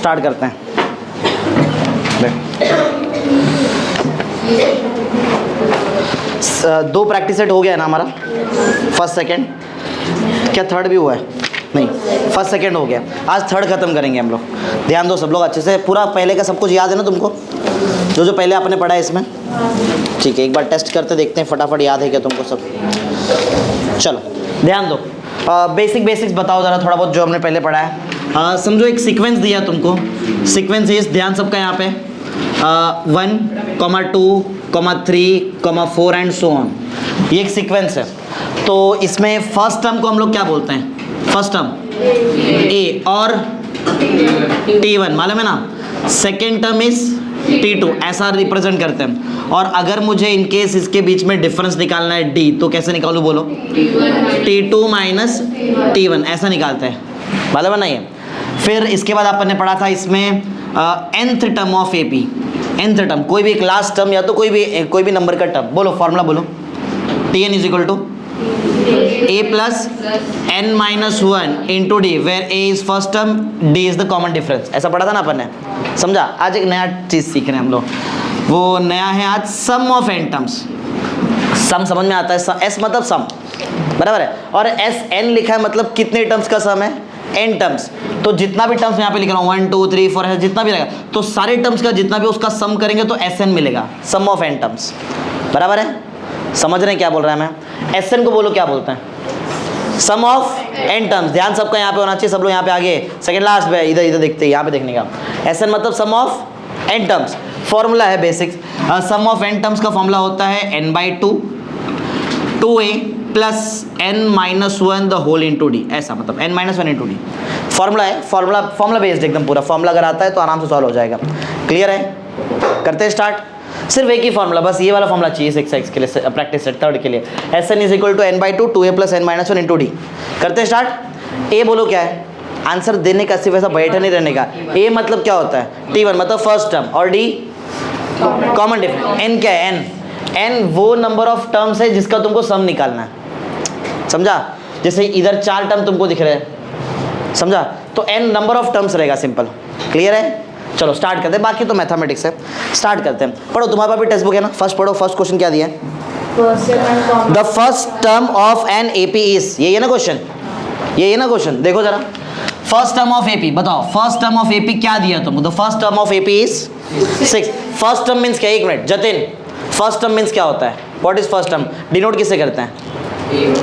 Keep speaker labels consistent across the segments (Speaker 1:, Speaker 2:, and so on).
Speaker 1: Start करते हैं। दो प्रैक्टिस सेट हो गया है ना हमारा, फर्स्ट सेकंड, क्या थर्ड भी हुआ है? नहीं, फर्स्ट सेकंड हो गया। आज थर्ड खत्म करेंगे हम लोग। ध्यान दो सब लोग अच्छे से, पूरा पहले का सब कुछ याद है ना तुमको, जो जो पहले आपने पढ़ा है इसमें? ठीक है, एक बार टेस्ट करते देखते हैं फटाफट याद है क्या तुमको सब। चलो ध्यान दो, बेसिक्स बताओ ज़रा थोड़ा बहुत जो हमने पहले पढ़ा है। समझो एक सीक्वेंस दिया तुमको, सीक्वेंस इस, ध्यान सबका यहाँ पे 1, 2, 3, 4 एंड सो ऑन। ये एक सीक्वेंस है। तो इसमें फर्स्ट टर्म को हम लोग क्या बोलते हैं? फर्स्ट टर्म ए और T1 मालूम है ना। सेकेंड टर्म इज T2, ऐसा रिप्रेजेंट करते हैं। और अगर मुझे इनकेस इसके बीच में डिफरेंस निकालना है D, तो कैसे निकालूं बोलो? T2 माइनस T1 ऐसा निकालते हैं, मालूम है ना ये। फिर इसके बाद अपन ने पढ़ा था इसमें nth term of AP, nth term कोई भी एक लास्ट टर्म या तो कोई भी नंबर का टर्म, बोलो फॉर्मूला बोलो। Tn is equal to a plus n minus 1 into d, where a is first term, d is the common difference. ऐसा पढ़ा था ना अपन ने, समझा? आज एक नया चीज़ सीख रहे हैं हम लोग, वो नया है आज सम ऑफ n टर्म्स। सम समझ में आता है, s मतलब सम, बराबर है, और Sn लिखा है मतलब कितने टर्म्स का सम है? n terms. तो जितना भी टर्म्स यहाँ पे लिख रहा हूँ 1, 2, 3, 4 है, जितना भी रहेगा, तो सारे टर्म्स का जितना भी उसका सम करेंगे तो Sn मिलेगा, सम ऑफ n टर्म्स, बराबर है? समझ रहे हैं क्या बोल रहा है मैं? Sn को बोलो क्या बोलते हैं? सम ऑफ n टर्म्स। ध्यान सबका यहाँ पे होना चाहिए, सब लोग यहाँ पे आगे सेकंड लास्ट पे इधर देखते हैं, यहाँ पे देखने का। Sn मतलब sum of n terms. Formula है basics, sum of n terms का फॉर्मूला होता है n/2 2a plus n minus 1 the whole into d, ऐसा मतलब n minus 1 into d. Formula है, फॉर्मूला बेस्ड एकदम पूरा। फॉर्मूला अगर आता है तो आराम से सॉल्व हो जाएगा। क्लियर है? करते हैं स्टार्ट। सिर्फ एक ही फॉर्मूला, बस ये वाला फॉर्मूला चाहिए इस एक्सरसाइज के लिए, प्रैक्टिस सेट थर्ड के लिए। Sn is equal to n/2 2a plus n minus 1 into d. करते हैं स्टार्ट। ए बोलो क्या है? आंसर देने का, सिर्फ ऐसा बैठा नहीं रहने का। ए मतलब क्या होता है? T1 मतलब फर्स्ट टर्म, और डी कॉमन डिफरेंस। n क्या है? n वो नंबर ऑफ टर्म्स है जिसका तुमको सम निकालना है, समझा? जैसे इधर 4 टर्म तुमको दिख रहे हैं, समझा? तो n नंबर ऑफ टर्म्स रहेगा, सिंपल। क्लियर है? चलो स्टार्ट करते हैं, बाकी तो मैथमेटिक्स है। स्टार्ट करते हैं। पढ़ो, तुम्हारे पास भी टेक्स्ट बुक है ना, फर्स्ट पढ़ो। फर्स्ट क्वेश्चन क्या दिया है? The first term of an AP is, ये है ना क्वेश्चन, ये है ना क्वेश्चन। देखो जरा, फर्स्ट टर्म ऑफ AP बताओ, फर्स्ट टर्म ऑफ AP क्या दिया तुमको? The first term of AP is 6। First term means क्या? एक minute Jatin, first term means क्या होता है? What is first term? Denote किससे करते हैं?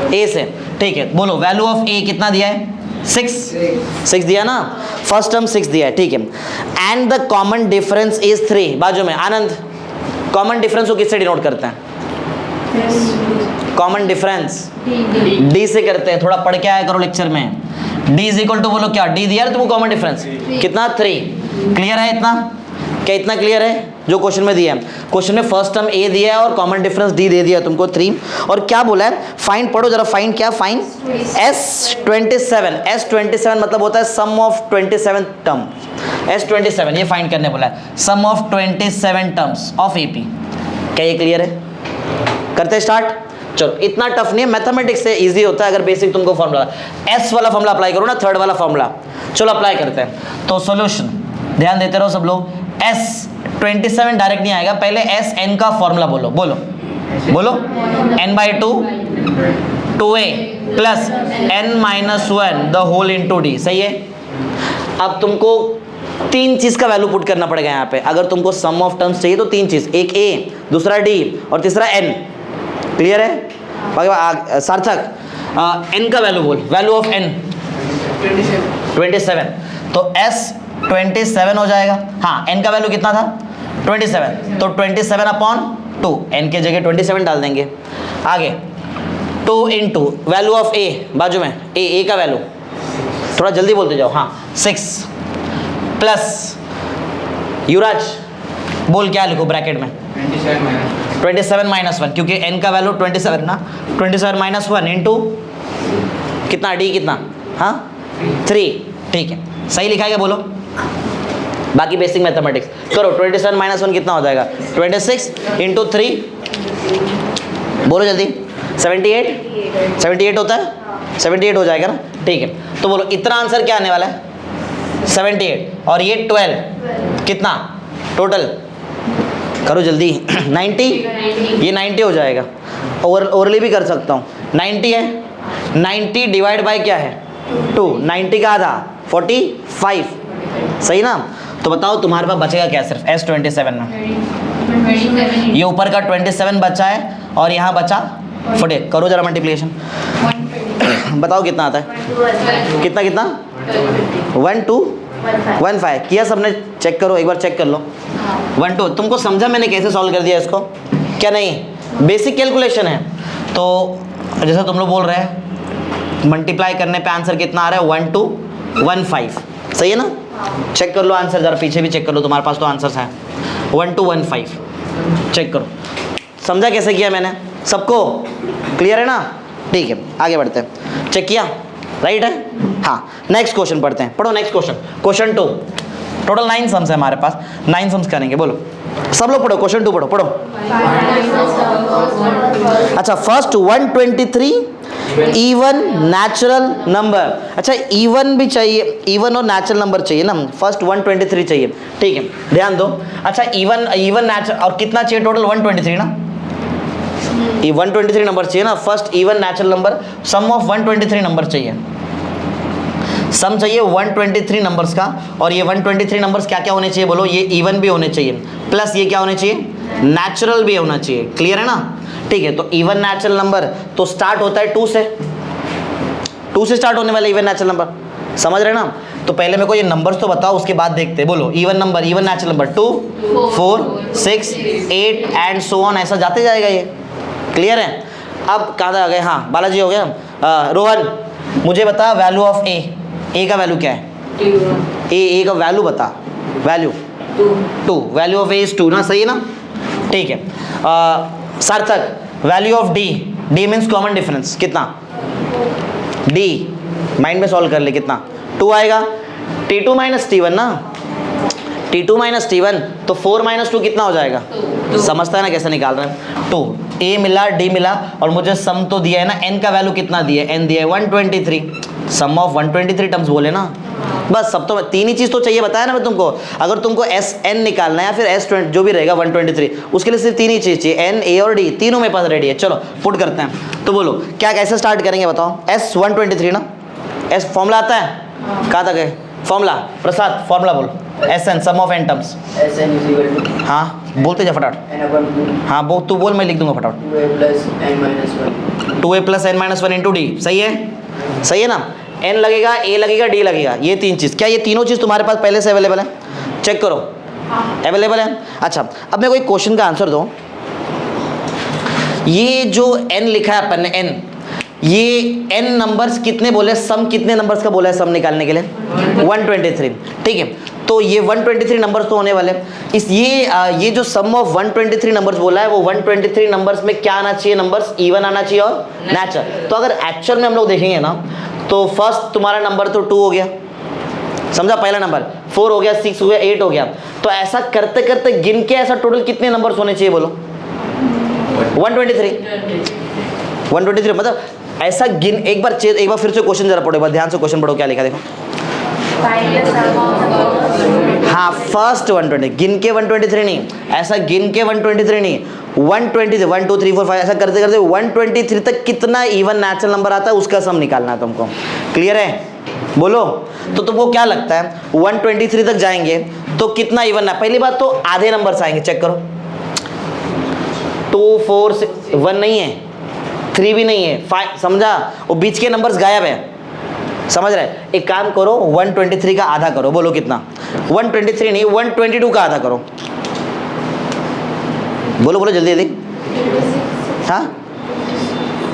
Speaker 1: A से। ठीक है, बोलो वैल्यू ऑफ A कितना दिया है? 6 दिया ना, फर्स्ट टर्म 6 दिया है, ठीक है। And the common difference is 3। बाजू में आनंद, कॉमन डिफरेंस को किससे डिनोट करते हैं? कॉमन डिफरेंस D से करते हैं। थोड़ा पढ़ के आया करो लेक्चर में। D इज इक्वल टू, बोलो क्या? D दिया है तुमको कॉमन डिफरेंस कितना? 3। क्लियर है इतना? क्या इतना क्लियर है? जो क्वेश्चन में दिया है, क्वेश्चन में फर्स्ट टर्म A दिया है और कॉमन डिफरेंस D दे दिया तुमको 3। और क्या बोला है? फाइंड, पढ़ो जरा, फाइंड क्या? Find S27। S27 मतलब होता है सम ऑफ 27 टर्म। S27 ये फाइंड करने बोला है, sum of 27 terms of AP। क्या ये क्लियर है? करते हैं स्टार्ट। चलो, इतना टफ नहीं है, मैथमेटिक्स से इजी होता है अगर बेसिक तुमको फॉर्मूला S वाला फॉर्मूला अप्लाई करो ना, थर्ड वाला फॉर्मूला। चलो अप्लाई करते हैं। तो सॉल्यूशन ध्यान देते रहो सब लोग। S27 डायरेक्ट नहीं आएगा, पहले Sn का फॉर्मूला बोलो, बोलो n/2 2a plus n minus 1 the whole into d. सही है? अब तुमको 3 चीज का वैल्यू पुट करना पड़ेगा यहाँ पे। अगर तुमको सम ऑफ टर्म्स चाहिए तो 3 चीज, एक a, दूसरा d और तीसरा n। क्लियर है? सार्थक n का वैल्यू बोल, वैल्यू ऑफ n 27। तो S27 हो जाएगा। हाँ, n का वैल्यू कितना था? 27। तो 27/2, n के जगह 27 डाल देंगे। आगे 2 इंटू वैल्यू ऑफ a, बाजू में a का वैल्यू, थोड़ा जल्दी बोलते जाओ। हाँ 6 प्लस, युवराज बोल क्या लिखो ब्रैकेट में? 27 माइनस 1, क्योंकि n का वैल्यू 27 ना। 27 माइनस 1 इंटू कितना? d कितना? हाँ 3। ठीक है, सही लिखा है क्या? बोलो बाकी बेसिक मैथमेटिक्स करो। 27 माइनस 1 कितना हो जाएगा? 26 इंटू 3, बोलो जल्दी। 78 होता है, 78 हो जाएगा ना। ठीक है, तो बोलो इतना आंसर क्या आने वाला है? 78 और ये 12 कितना टोटल करो जल्दी 90, ये 90 हो जाएगा। ओरली भी कर सकता हूँ, 90 है, 90 डिवाइड बाय क्या है 2, 90 का आधा 45, सही ना। तो बताओ तुम्हारे पास बचेगा क्या सिर्फ S27 में, ये ऊपर का 27 बचा है और यहाँ बचा 40, करो जरा मल्टीप्लिकेशन बताओ कितना आता है, कितना कितना 1215 किया सबने, चेक करो एक बार चेक कर लो 12। तुमको समझा मैंने कैसे सॉल्व कर दिया इसको, क्या नहीं बेसिक कैलकुलेशन है। तो जैसा तुम लोग बोल रहे हैं मल्टीप्लाई करने पे आंसर कितना आ रहा है 1215, सही है ना। चेक कर लो आंसर, जरा पीछे भी चेक कर लो, तुम्हारे पास तो आंसर्स हैं 1215, चेक करो समझा कैसे किया मैंने, सबको क्लियर है ना। ठीक है आगे बढ़ते हैं, चेक किया राइट है। हाँ नेक्स्ट क्वेश्चन पढ़ते हैं, पढ़ो next question, question 2। Total 9 sums है हमारे पास, 9 सम्स करेंगे, बोलो सब लोग पढ़ो, क्वेश्चन 2 पढ़ो पढ़ो। अच्छा फर्स्ट 123 इवन नेचुरल नंबर, अच्छा इवन भी चाहिए, इवन और नेचुरल नंबर चाहिए ना, फर्स्ट 123 चाहिए, ठीक है ध्यान दो। अच्छा इवन नेचुरल और कितना चाहिए टोटल 123 ना, ये 123 नंबर चाहिए ना, first even natural number, sum of 123 number चाहिए, सम चाहिए 123 नंबर्स का। और ये 123 नंबर्स क्या क्या होने चाहिए बोलो, ये इवन भी होने चाहिए प्लस ये क्या होने चाहिए नेचुरल भी होना चाहिए, क्लियर है ना। ठीक है तो इवन नेचुरल नंबर तो स्टार्ट होता है 2 से, 2 से स्टार्ट होने वाला इवन नेचुरल नंबर, समझ रहे ना। तो पहले मेरे को ये नंबर्स तो बताओ उसके बाद देखते हैं, बोलो even number, even natural number 2 4 6 8 and so on, ऐसा जाते जाएगा ये, क्लियर है। अब कहाँ आ गए, हाँ बालाजी हो गया। रोहन मुझे बता वैल्यू ऑफ ए का वैल्यू क्या है, ए का वैल्यू बता, value 2, value of A is 2 ना, सही है ना। ठीक है सार्थक value of D means common difference कितना, डी माइंड में सॉल्व कर ले कितना 2 आएगा, T2 माइनस T1 ना, T2 माइनस T1 तो 4 माइनस 2 कितना हो जाएगा, समझता है ना कैसे निकाल रहे हैं। 2 ए मिला डी मिला और मुझे सम तो दिया है ना, एन का वैल्यू कितना दिया है, एन दिया है 123, सम ऑफ 123 टर्म्स बोले ना, बस सब तो तीन ही चीज़ तो चाहिए बताया ना मैं तुमको। अगर तुमको एस एन निकालना है या फिर एस जो भी रहेगा 123, उसके लिए सिर्फ तीन ही चीज़ चाहिए, एन ए और डी, तीनों मेरे पास रेडी है। चलो पुट करते हैं, तो बोलो क्या कैसे स्टार्ट करेंगे बताओ। एस 123 ना, एस फॉर्मूला आता है, कहाँ तक है फॉर्मूला, प्रसाद फॉर्मूला बोल, S n sum of n terms, हाँ बोलते जा फटाफट, हाँ वो तू बोल मैं लिख दूंगा फटाफट, 2a plus N minus 1 into d, सही है, सही है ना। एन लगेगा, ए लगेगा, डी लगेगा, ये तीन चीज़, क्या ये तीनों चीज़ तुम्हारे पास पहले से अवेलेबल है, चेक करो अवेलेबल है। अच्छा अब मेरे को एक क्वेश्चन का आंसर दो, ये जो एन लिखा है अपन ने एन, ये एन नंबर्स कितने बोले, सम कितने नंबर्स का बोला है सम निकालने के लिए 123, ठीक है। तो ये 123 नंबर्स तो होने वाले, इस ये जो सम ऑफ 123 नंबर्स बोला है वो 123 नंबर्स में क्या आना चाहिए, नंबर्स इवन आना चाहिए और नेचुरल। तो अगर एक्चुअल में हम लोग देखेंगे ना तो फर्स्ट तुम्हारा नंबर तो 2 हो गया, समझा, पहला नंबर 4 हो गया, 6 हो गया, 8 हो गया। तो ऐसा करते करते गिन के ऐसा टोटल कितने नंबर्स होने चाहिए बोलो 123 मतलब ऐसा गिन, एक बार फिर से क्वेश्चन जरा पढ़ो, एक बार ध्यान से क्वेश्चन पढ़ो क्या लिखा देखो। हाँ फर्स्ट 120 गिन के 123 नहीं, ऐसा गिन के 123 नहीं, 120 1 2 3 4 5 ऐसा करते करते 123 तक कितना इवन नेचुरल नंबर आता है उसका सम निकालना है तुमको, क्लियर है बोलो। तो तुमको क्या लगता है 123 तक जाएंगे तो कितना इवन है, पहली बात तो आधे नंबर्स आएंगे, चेक करो 2 4 6 1 नहीं है, 3 भी नहीं है, 5, समझा, वो बीच के नंबर्स गायब है, समझ रहे। एक काम करो 123 का आधा करो, बोलो कितना, 123 नहीं 122 का आधा करो, बोलो बोलो जल्दी जल्दी, हाँ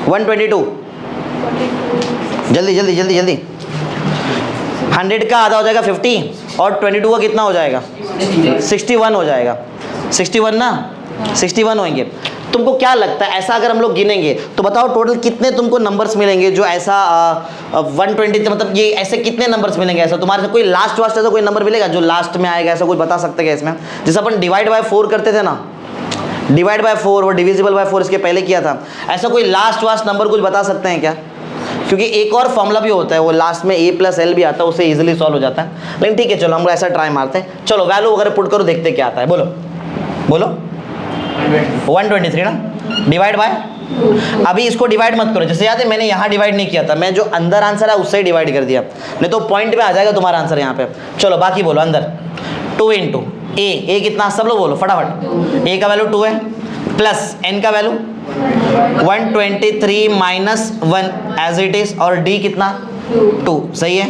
Speaker 1: 122 जल्दी जल्दी जल्दी जल्दी, 100 का आधा हो जाएगा 50 और 22 का कितना हो जाएगा 61 हो जाएगा, 61 ना 61 होंगे। तुमको क्या लगता है ऐसा अगर हम लोग गिनेंगे तो बताओ टोटल कितने तुमको नंबर्स मिलेंगे जो ऐसा 120 मतलब ये ऐसे कितने नंबर्स मिलेंगे, ऐसा तुम्हारे से कोई लास्ट वास्ट ऐसा कोई नंबर मिलेगा जो लास्ट में आएगा, ऐसा कुछ बता सकते हैं इसमें। जैसे अपन डिवाइड बाय 4 करते थे ना, डिवाइड बाय 4 और डिविजिबल बाय 4 इसके पहले किया था, ऐसा कोई लास्ट वास्ट नंबर कुछ बता सकते हैं क्या, क्योंकि एक और फॉर्मूला भी होता है, वो लास्ट में a+l भी आता है, उससे इजीली सॉल्व हो जाता है। लेकिन ठीक है चलो हम ऐसा ट्राई मारते हैं। चलो वैल्यू वगैरह पुट करो, देखते क्या आता है। बोलो बोलो 123 ना, डिवाइड बाय, अभी इसको डिवाइड मत करो। जैसे याद है मैंने यहाँ डिवाइड नहीं किया था, मैं जो अंदर आंसर है उससे ही डिवाइड कर दिया, नहीं तो पॉइंट पे आ जाएगा तुम्हारा आंसर यहाँ पे। चलो बाकी बोलो अंदर 2 इंटू ए कितना, सब लोग बोलो फटाफट। ए का वैल्यू 2 है, प्लस एन का value 123 minus 1 as it is, और डी कितना 2, सही है।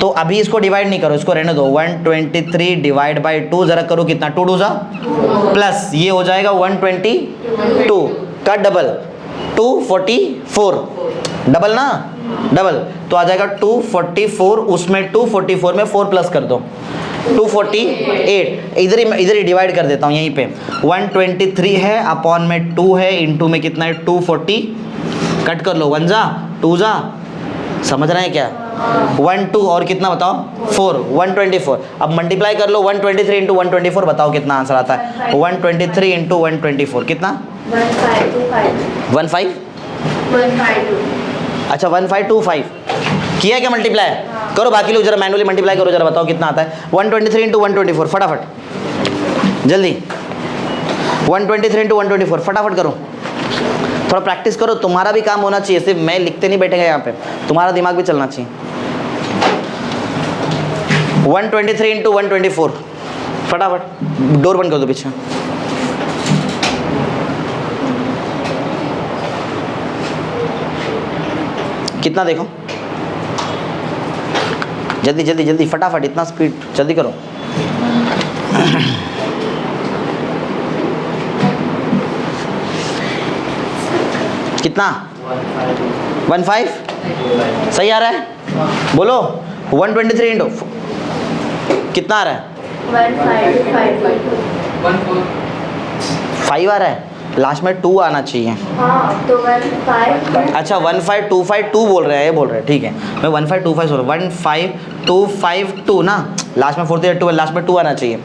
Speaker 1: तो अभी इसको डिवाइड नहीं करो, इसको रहने दो। 123 डिवाइड बाई 2 जरा करो कितना, 2 2 जा, प्लस ये हो जाएगा 122 का डबल 244, डबल ना डबल, तो आ जाएगा 244, उसमें 244 में 4 प्लस कर दो 248, इधर ही डिवाइड कर देता हूँ यहीं पे। 123 है अपॉन में 2 है, इंटू में कितना है 240, कट कर लो 1 जा 2 जा, समझ रहे हैं क्या। 1 2 और कितना बताओ 4, 124। अब मल्टीप्लाई कर लो 123 इंटू 124, बताओ कितना आंसर आता है। 123 इंटू 124 कितना 1525। अच्छा 1525 किया क्या मल्टीप्लाई, करो बाकी लोग जरा मैनुअली मल्टीप्लाई करो, जरा बताओ कितना आता है। 123 इंटू 124 फटाफट जल्दी, 123 इंटू 124 फटाफट करो, थोड़ा प्रैक्टिस करो, तुम्हारा भी काम होना चाहिए, सिर्फ मैं लिखते नहीं बैठेगा यहाँ पे, तुम्हारा दिमाग भी चलना चाहिए। 123 इंटू 124 फटाफट, डोर बंद कर दो पीछे। कितना देखो, जल्दी जल्दी जल्दी फटाफट, इतना स्पीड जल्दी करो। कितना 15 सही आ रहा है, बोलो 123 इंटू कितना आ रहा है 5 आ रहा है, लास्ट में 2 आना चाहिए।
Speaker 2: हाँ, तो 15
Speaker 1: अच्छा 15252 बोल रहे हैं, ये बोल रहे हैं, ठीक है मैं 1525 बोल रहा हूँ, 15252 ना, लास्ट में 4 लास्ट में 2 आना चाहिए।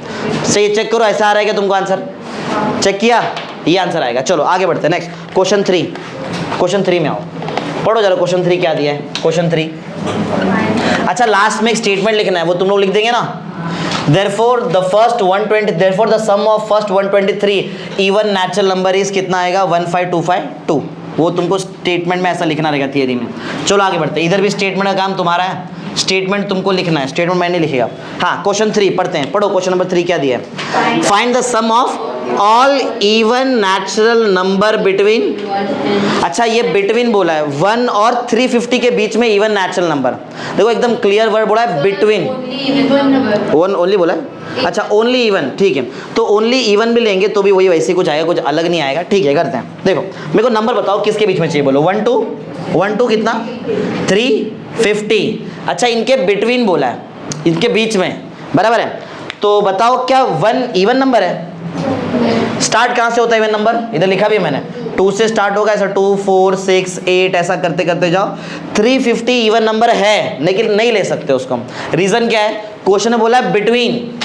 Speaker 1: सही, चेक करो ऐसा आ रहा है क्या तुमको आंसर, चेक किया, ये आंसर आएगा। चलो आगे बढ़ते हैं, नेक्स्ट क्वेश्चन 3, क्वेश्चन 3 में आओ, पढ़ो जरा क्वेश्चन 3 क्या दिया है। क्वेश्चन 3, अच्छा लास्ट में एक स्टेटमेंट लिखना है, वो तुम लोग लिख देंगे ना। Therefore the first 120, therefore the sum of first 123 even natural number is कितना आएगा 15252, वो तुमको स्टेटमेंट में ऐसा लिखना रहेगा थियरी में। चलो आगे बढ़ते हैं, इधर भी स्टेटमेंट का काम तुम्हारा है, स्टेटमेंट तुमको लिखना है, स्टेटमेंट मैंने लिखेगा। हाँ क्वेश्चन 3 पढ़ते हैं, पढ़ो क्वेश्चन नंबर 3 क्या दिया है। Find the sum of all even natural number between, अच्छा ये बिटवीन बोला है, 1 और 350 के बीच में इवन नेचुरल नंबर, देखो एकदम क्लियर वर्ड बोला है, बिटवीन, वन ओनली बोला है, अच्छा ओनली इवन, ठीक है तो ओनली इवन भी लेंगे तो भी वही वैसे कुछ आएगा, कुछ अलग नहीं आएगा, ठीक है करते हैं। देखो मेरे को नंबर बताओ किसके बीच में चाहिए, बोलो 1 2 कितना 350, अच्छा इनके बिटवीन बोला है, इनके बीच में, बराबर है, तो बताओ क्या 1 इवन नंबर है। स्टार्ट कहाँ से होता है इवन नंबर, इधर लिखा भी है मैंने, 2 से स्टार्ट होगा, ऐसा 2 4 6 8 ऐसा करते करते जाओ। 350 इवन नंबर है लेकिन नहीं ले सकते उसको, रीजन क्या है, क्वेश्चन में बोला है बिटवीन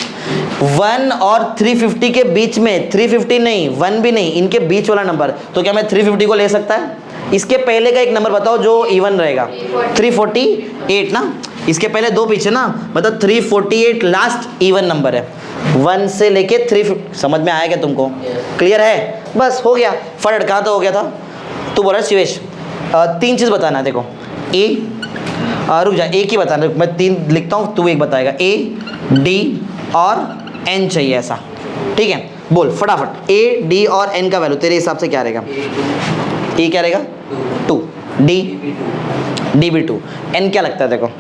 Speaker 1: 1 और 350 के बीच में, 350 नहीं 1 भी नहीं, इनके बीच वाला नंबर, तो क्या मैं 350 को ले सकता है। इसके पहले का एक नंबर बताओ जो इवन रहेगा, 348 ना, इसके पहले 2 पीछे ना, मतलब 348 लास्ट इवन नंबर है, 1 से लेके 350, समझ में आया क्या तुमको, क्लियर है, बस हो गया। फट कहाँ तो हो गया था, तू बोल रहा शिवेश 3 चीज़ बताना है, देखो ए, रुक जा, एक ही बताना, मैं 3 लिखता हूँ तू एक बताएगा, ए डी और एन चाहिए ऐसा, ठीक है बोल फटाफट, ए डी और एन का वैल्यू तेरे हिसाब से क्या रहेगा, ए क्या रहेगा 2, डी भी 2, एन क्या लगता है, देखो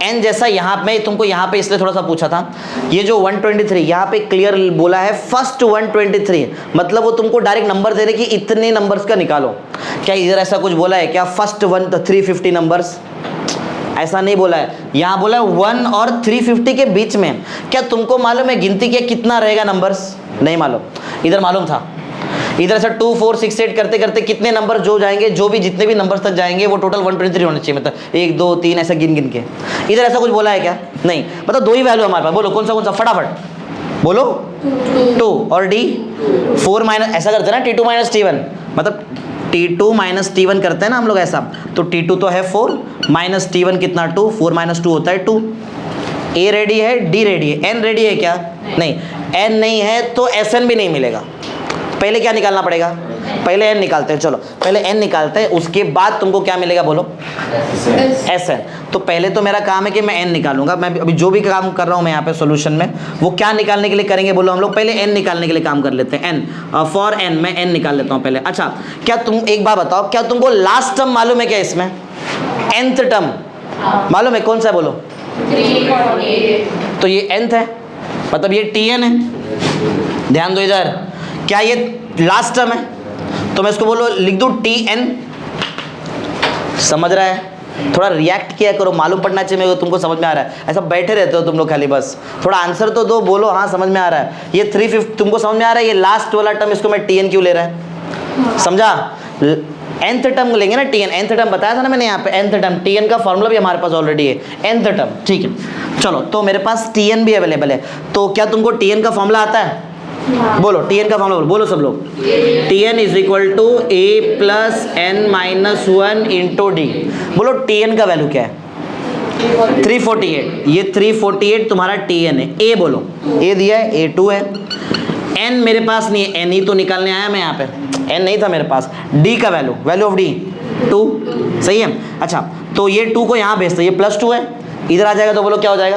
Speaker 1: n जैसा यहाँ पे तुमको यहाँ पे इसलिए थोड़ा सा पूछा था, ये जो 123 यहाँ पे क्लियर बोला है फर्स्ट 123, मतलब वो तुमको डायरेक्ट नंबर दे रहे कि इतने नंबर्स का निकालो, क्या इधर ऐसा कुछ बोला है क्या फर्स्ट 350 नंबर्स, ऐसा नहीं बोला है, यहाँ बोला है 1 और 350 के बीच में। क्या तुमको मालूम है गिनती के कितना रहेगा नंबर्स, नहीं मालूम, इधर मालूम था, इधर से 2 4 6 8 करते करते कितने नंबर जो जाएंगे, जो भी जितने भी नंबर्स तक जाएंगे वो टोटल 123 होने चाहिए, मतलब 1 2 3 ऐसा गिन गिन के। इधर ऐसा कुछ बोला है क्या, नहीं, मतलब 2 ही वैल्यू हमारे पास, बोलो कौन सा फटाफट बोलो 2 और डी 4 माइनस, ऐसा करते ना T2 माइनस T1, मतलब T2 माइनस T1 करते हैं ना हम लोग ऐसा, तो T2 तो है 4 माइनस T1 कितना 2, 4 माइनस 2 होता है 2। A रेडी है, D रेडी है, N रेडी है क्या? नहीं। N नहीं है तो SN भी नहीं मिलेगा। पहले क्या निकालना पड़ेगा? पहले N निकालते हैं, चलो पहले N निकालते हैं, उसके बाद तुमको क्या मिलेगा बोलो? SN। तो पहले तो मेरा काम है कि मैं N निकालूंगा। मैं अभी जो भी काम कर रहा हूँ मैं यहाँ पे सॉल्यूशन में, वो क्या निकालने के लिए करेंगे बोलो? हम लोग पहले N निकालने के लिए काम कर लेते हैं। N फॉर N, मैं N निकाल लेता हूँ पहले। अच्छा, क्या तुम एक बात बताओ, क्या तुमको लास्ट टर्म मालूम है क्या इसमें? nth टर्म मालूम है कौन सा है बोलो?
Speaker 2: 348।
Speaker 1: तो ये nth है, मतलब ये Tn है। ध्यान दो इधर, क्या ये लास्ट टर्म है? तो मैं इसको बोलो लिख दूं Tn। समझ रहा है? थोड़ा रिएक्ट किया करो, मालूम पड़ना चाहिए मेरे को तुमको समझ में आ रहा है। ऐसा बैठे रहते हो तुम लोग खाली, बस थोड़ा आंसर तो दो, बोलो हाँ समझ में आ रहा है। ये 350 तुमको समझ में आ रहा है? ये लास्ट वाला टर्म इसको मैं Tn क्यों ले रहा है? समझा? nth टर्म लेंगे ना Tn, nth टर्म बताया था ना मैंने यहाँ पे, nth टर्म Tn का फॉर्मूला भी हमारे पास ऑलरेडी है, nth टर्म। ठीक है, चलो तो मेरे पास Tn भी अवेलेबल है। तो क्या तुमको Tn का फॉर्मूला आता है? बोलो Tn का फॉर्मूला बोलो सब लोग। Tn is equal to a plus n minus 1 into d. बोलो Tn का वैल्यू क्या है? 348। ये 348 तुम्हारा Tn है। a बोलो, a दिया है, a2 है। n मेरे पास नहीं है, n ही तो निकालने आया मैं यहाँ पे, n नहीं था मेरे पास। d का वैल्यू, वैल्यू ऑफ d 2, सही है। अच्छा, तो ये 2 को यहाँ भेजते, ये प्लस 2 है, इधर आ जाएगा तो बोलो क्या हो जाएगा?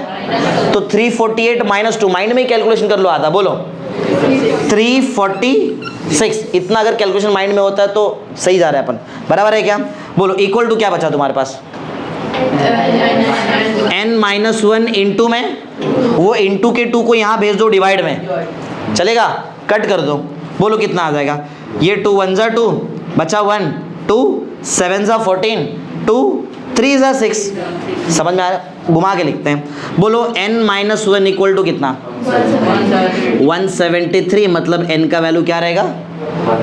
Speaker 1: तो 348 माइनस 2, माइंड में ही कैलकुलेशन कर लो आधा, बोलो 346। इतना अगर कैलकुलेशन माइंड में होता है तो सही जा रहा है अपन, बराबर है क्या? बोलो इक्वल टू क्या बचा तुम्हारे पास? n माइनस 1 इंटू में, वो इंटू के 2 को यहाँ भेज दो डिवाइड में, चलेगा? कट कर दो, बोलो कितना आ जाएगा? ये 2 1 जा 2, बचा 1, 2 7 जा 14, 2 3 जा 6। समझ में आ रहा है? घुमा के लिखते हैं, बोलो n माइनस 1 इक्वल टू कितना? 173। मतलब n का वैल्यू क्या रहेगा?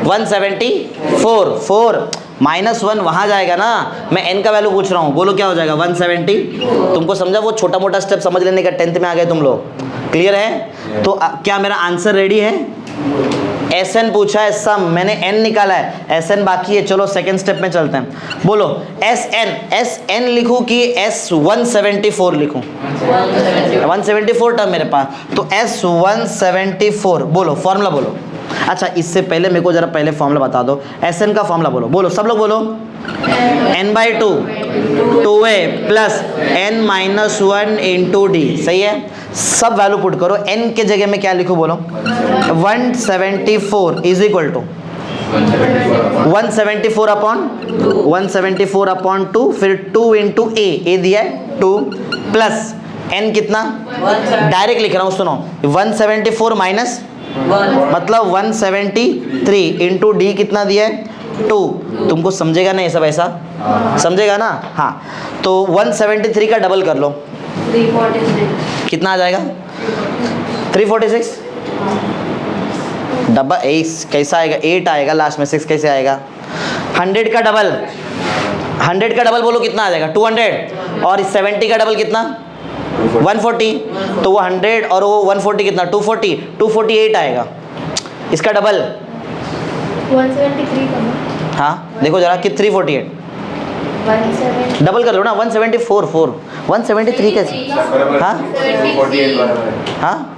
Speaker 1: 174। 4 माइनस 1 वहाँ जाएगा ना, मैं n का वैल्यू पूछ रहा हूँ, बोलो क्या हो जाएगा? 170। तुमको समझा? वो छोटा मोटा स्टेप समझ लेने का 10th में आ गए तुम लोग, क्लियर है? तो क्या मेरा आंसर रेडी है? Sn पूछा है सम, मैंने n निकाला है, Sn बाकी है। चलो सेकंड स्टेप में चलते हैं। बोलो Sn लिखूं कि S174 लिखूं? 174 टर्म मेरे पास, तो S174 बोलो, फॉर्मूला बोलो। अच्छा, इससे पहले मेरे को जरा पहले फॉर्मूला बता दो, Sn का फॉर्मूला बोलो, बोलो सब लोग बोलो। n/2 2a plus n minus 1 into d, सही है? सब वैल्यू पुट करो। n के जगह में क्या लिखो बोलो? 174 इज इक्वल टू 174 अपॉन 2, फिर 2 इंटू ए दिया है 2 प्लस n कितना? डायरेक्ट लिख रहा हूँ, सुनो 174 माइनस मतलब 173 इंटू डी कितना दिया है? 2। तुमको समझेगा ना ये सब ऐसा? समझेगा ना? हाँ, तो 173 का डबल कर लो,
Speaker 2: 346।
Speaker 1: कितना आ जाएगा? 346। डबल 8 कैसा आएगा? 8 आएगा लास्ट में, 6 कैसे आएगा? 100 का डबल, 100 का डबल बोलो कितना आ जाएगा? 200। और 70 का डबल कितना? 140। तो वो 100 और वो 140 कितना? 240, 248 आएगा। इसका डबल
Speaker 2: 173 का ना?
Speaker 1: हाँ देखो जरा कि 348
Speaker 2: 17
Speaker 1: डबल कर लो ना, 174 173 कैसे? हाँ हाँ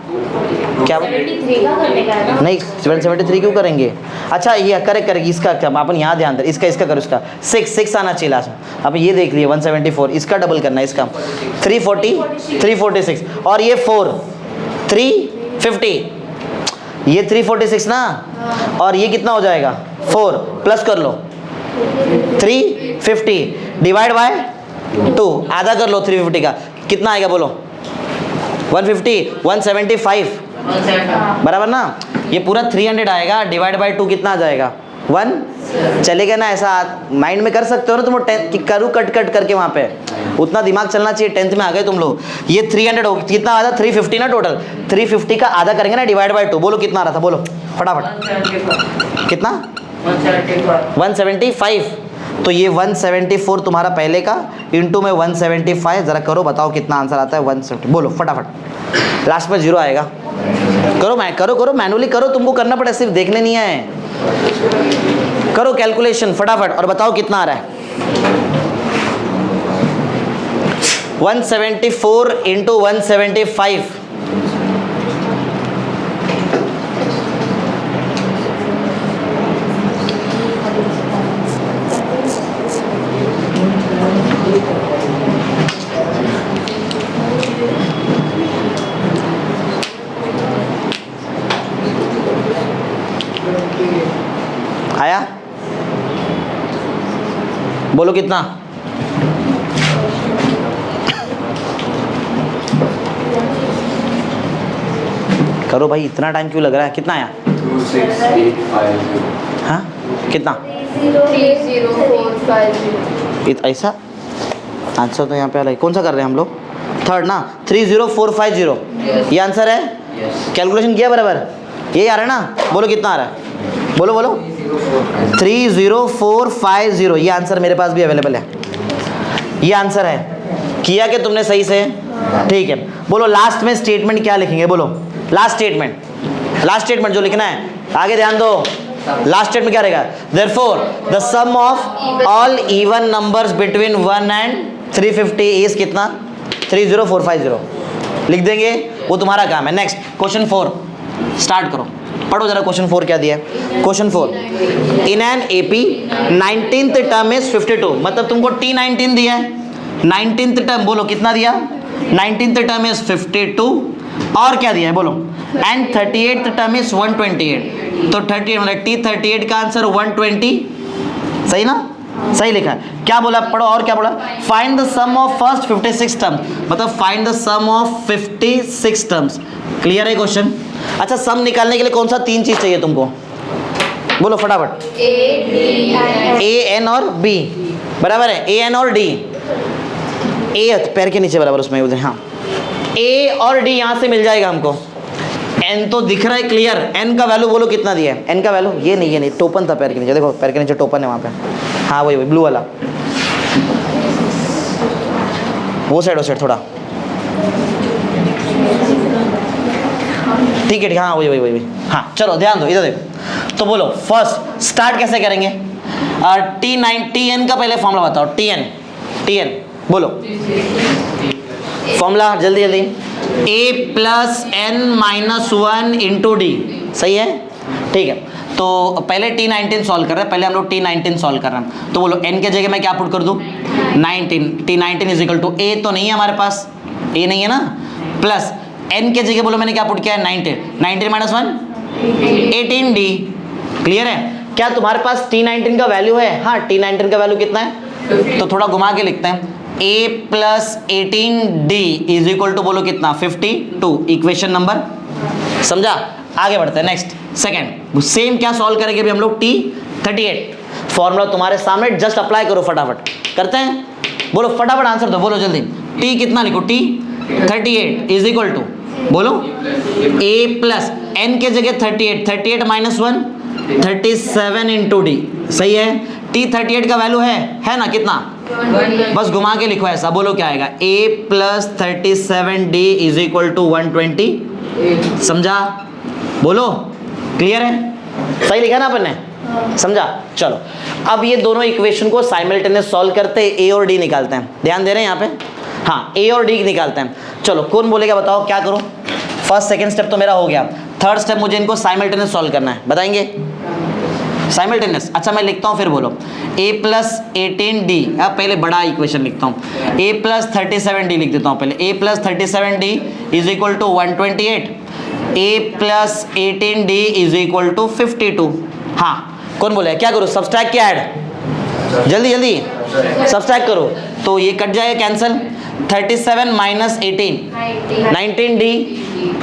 Speaker 1: क्या?
Speaker 2: 73 का करने का है ना?
Speaker 1: नहीं 173 क्यों करेंगे? अच्छा ये करेक्ट करेक्ट, इसका क्या अपन यहाँ ध्यान दे, इसका करो, इसका 6 आना चाहिए लास्ट में। अब ये देख लिए 174, इसका डबल करना है, इसका 346 और ये 4 350, ये 346 ना, और ये कितना हो जाएगा? 4 प्लस कर लो 350 डिवाइड बाय 2, आधा कर लो 350 का, कितना आएगा बोलो? 150 175 बराबर ना? ये पूरा 300 आएगा, डिवाइड बाय 2 कितना आ जाएगा? 1 चलेगा ना? ऐसा माइंड में कर सकते हो ना तुम, 10 करूँ कट करके वहाँ पे, उतना दिमाग चलना चाहिए। 10th में आ गए तुम लोग। ये 300 हो, कितना आ रहा? 350 ना टोटल, 350 का आधा करेंगे ना, डिवाइड बाय 2, बोलो कितना आ रहा था? बोलो फटाफट, कितना? 175। तो ये 174 तुम्हारा पहले का इंटू में 175, ज़रा करो बताओ कितना आंसर आता है? 170, बोलो फटाफट, लास्ट में 0 आएगा। करो करो मैनुअली करो, तुमको करना पड़ेगा, सिर्फ देखने नहीं है। करो कैलकुलेशन फटाफट और बताओ कितना आ रहा है। 174 इंटू 175, आया? बोलो कितना? करो भाई, इतना टाइम क्यों लग रहा है? कितना आया?
Speaker 3: 26850।
Speaker 1: हाँ कितना?
Speaker 2: 30450।
Speaker 1: ऐसा आंसर तो यहाँ पे आ रहा है। कौन सा कर रहे हैं हम लोग? थर्ड ना, 30450 ये आंसर है। कैलकुलेशन किया बराबर? यही आ रहा है ना? बोलो कितना आ रहा है? बोलो बोलो। 30450 ये आंसर मेरे पास भी अवेलेबल है। ये आंसर है। किया कि तुमने सही से? ठीक है। बोलो लास्ट में स्टेटमेंट क्या लिखेंगे? बोलो लास्ट स्टेटमेंट, लास्ट स्टेटमेंट जो लिखना है। आगे ध्यान दो, लास्ट स्टेटमेंट क्या रहेगा? Therefore the sum of all even numbers between 1 and 350 is कितना? 30450 लिख देंगे, वो तुम्हारा काम है। नेक्स्ट क्वेश्चन 4 स्टार्ट करो, पढ़ो जरा क्वेश्चन 4 क्या दिया है। Question 4, in an AP 19th term is 52, मतलब तुमको T19 दिया है। 19th टर्म बोलो कितना दिया? 19th टर्म इज 52 और क्या दिया है बोलो? एंड 38th टर्म इज 128, तो 38 मतलब T38 का आंसर 120, सही ना? सही लिखा है। क्या बोला? पढ़ो और क्या बोला? Find the sum of first 56 term, मतलब find the sum of 56 terms. Clear है क्वेश्चन? अच्छा, सम निकालने के लिए कौन सा 3 चीज चाहिए तुमको? बोलो फटाफट। ए एन और बी बराबर है। ए एन और डी, ए पैर के नीचे बराबर उसमें उधर, हाँ ए और डी यहाँ से मिल जाएगा हमको। एन तो दिख रहा है क्लियर। एन का वैल्यू बोलो कितना दिया है? एन का वैल्यू ये नहीं टोपन था पैर के नीचे, देखो पैर के नीचे टोपन है वहाँ पे। हाँ वही ब्लू वाला, वो साइड थोड़ा, ठीक है हाँ वही। हाँ चलो ध्यान दो, इधर देखो। तो बोलो फर्स्ट स्टार्ट कैसे करेंगे? T9 का पहले फॉर्मूला बताओ। TN बोलो फॉर्मूला जल्दी जल्दी। A plus n minus 1 into d, सही है? ठीक है, तो पहले T19 सॉल्व कर रहे हैं। पहले हम लोग T19 सॉल्व कर रहे हैं, तो बोलो n के जगह मैं क्या पुट कर दूं? 19। T19 is equal to A तो नहीं है हमारे पास, A नहीं है ना, प्लस n के जगह बोलो मैंने क्या पुट किया है? 19 माइनस 1 18D। क्लियर है? क्या तुम्हारे पास T19 का वैल्यू है? हाँ T19 का वैल्यू कितना है? तो थोड़ा घुमा के लिखते हैं। A plus 18D is equal to बोलो कितना? 52। इक्वेशन नंबर, समझा? आगे बढ़ते हैं नेक्स्ट सेकंड। सेम क्या सॉल्व करेंगे अभी हम लोग? T38 फॉर्मूला तुम्हारे सामने, जस्ट अप्लाई करो फटाफट। करते हैं? बोलो फटाफट आंसर दो, बोलो जल्दी। T कितना लिखो? T38 इज इक्वल टू बोलो A प्लस n के जगह 38 माइनस 1 37 इंटू डी, सही है? T38 का वैल्यू है ना कितना? बस घुमा के लिखो ऐसा, बोलो क्या आएगा? A plus 37D is equal to 120, समझा? बोलो क्लियर है? सही लिखा ना अपन ने? समझा? चलो अब ये दोनों इक्वेशन को साइमल्टेनियस सॉल्व करते हैं, A और D निकालते हैं। ध्यान दे रहे हैं यहाँ पे? हाँ A और D निकालते हैं। चलो कौन बोलेगा बताओ, क्या करो? फर्स्ट सेकंड स्टेप तो मेरा हो गया, थर्ड स्टेप मुझे इनको साइमल्टेनियस सॉल्व करना है, बताएंगे? साइमल्टेनियस, अच्छा मैं लिखता हूँ फिर बोलो। A प्लस 18D, अब पहले बड़ा इक्वेशन लिखता हूँ। A प्लस 37D लिख देता हूँ पहले। A plus 37D is equal to 128, A plus 18D is equal to 52। हाँ कौन बोले? क्या करो? सब्सट्रैक्ट क्या ऐड? जल्दी जल्दी सब्सट्रैक्ट करो, तो ये कट जाएगा cancel. 37 minus 18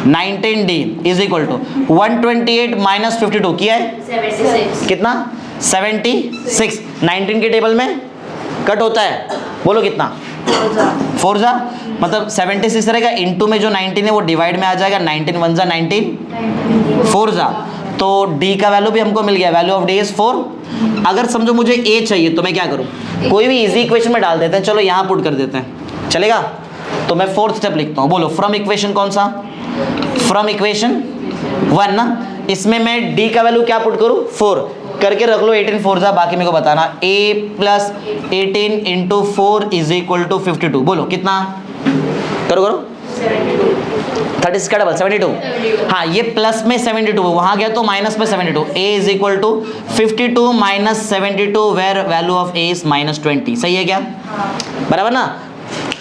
Speaker 1: 19D is equal to 128 minus 52 किया है
Speaker 2: 76।
Speaker 1: कितना? 76। 19 के टेबल में कट होता है, बोलो कितना? 4 जा, मतलब 76 रहेगा, इंटू में जो 19 है वो डिवाइड में आ जाएगा। 19 1 जा 19, 4 जा, तो D का वैल्यू भी हमको मिल गया। Value of D is 4। अगर समझो मुझे A चाहिए तो मैं क्या करूँ? कोई भी इजी इक्वेशन में डाल देते हैं। चलो यहाँ पुट कर देते हैं, चलेगा? तो मैं फोर्थ स्टेप लिखता हूँ। बोलो फ्रॉम इक्वेशन कौन सा? फ्रॉम इक्वेशन 1 ना, इसमें मैं D का वैल्यू क्या पुट करूँ? 4। करके रख लो 18 फोर जा, बाकी मेरे को बताना। a plus 18 into 4 is equal to 52। बोलो कितना, करो करो 36 का डबल 72। हाँ ये प्लस में 72 वहां गया तो माइनस में 72। a is equal to 52 minus 72 where value of a is -20। सही है क्या? बराबर ना?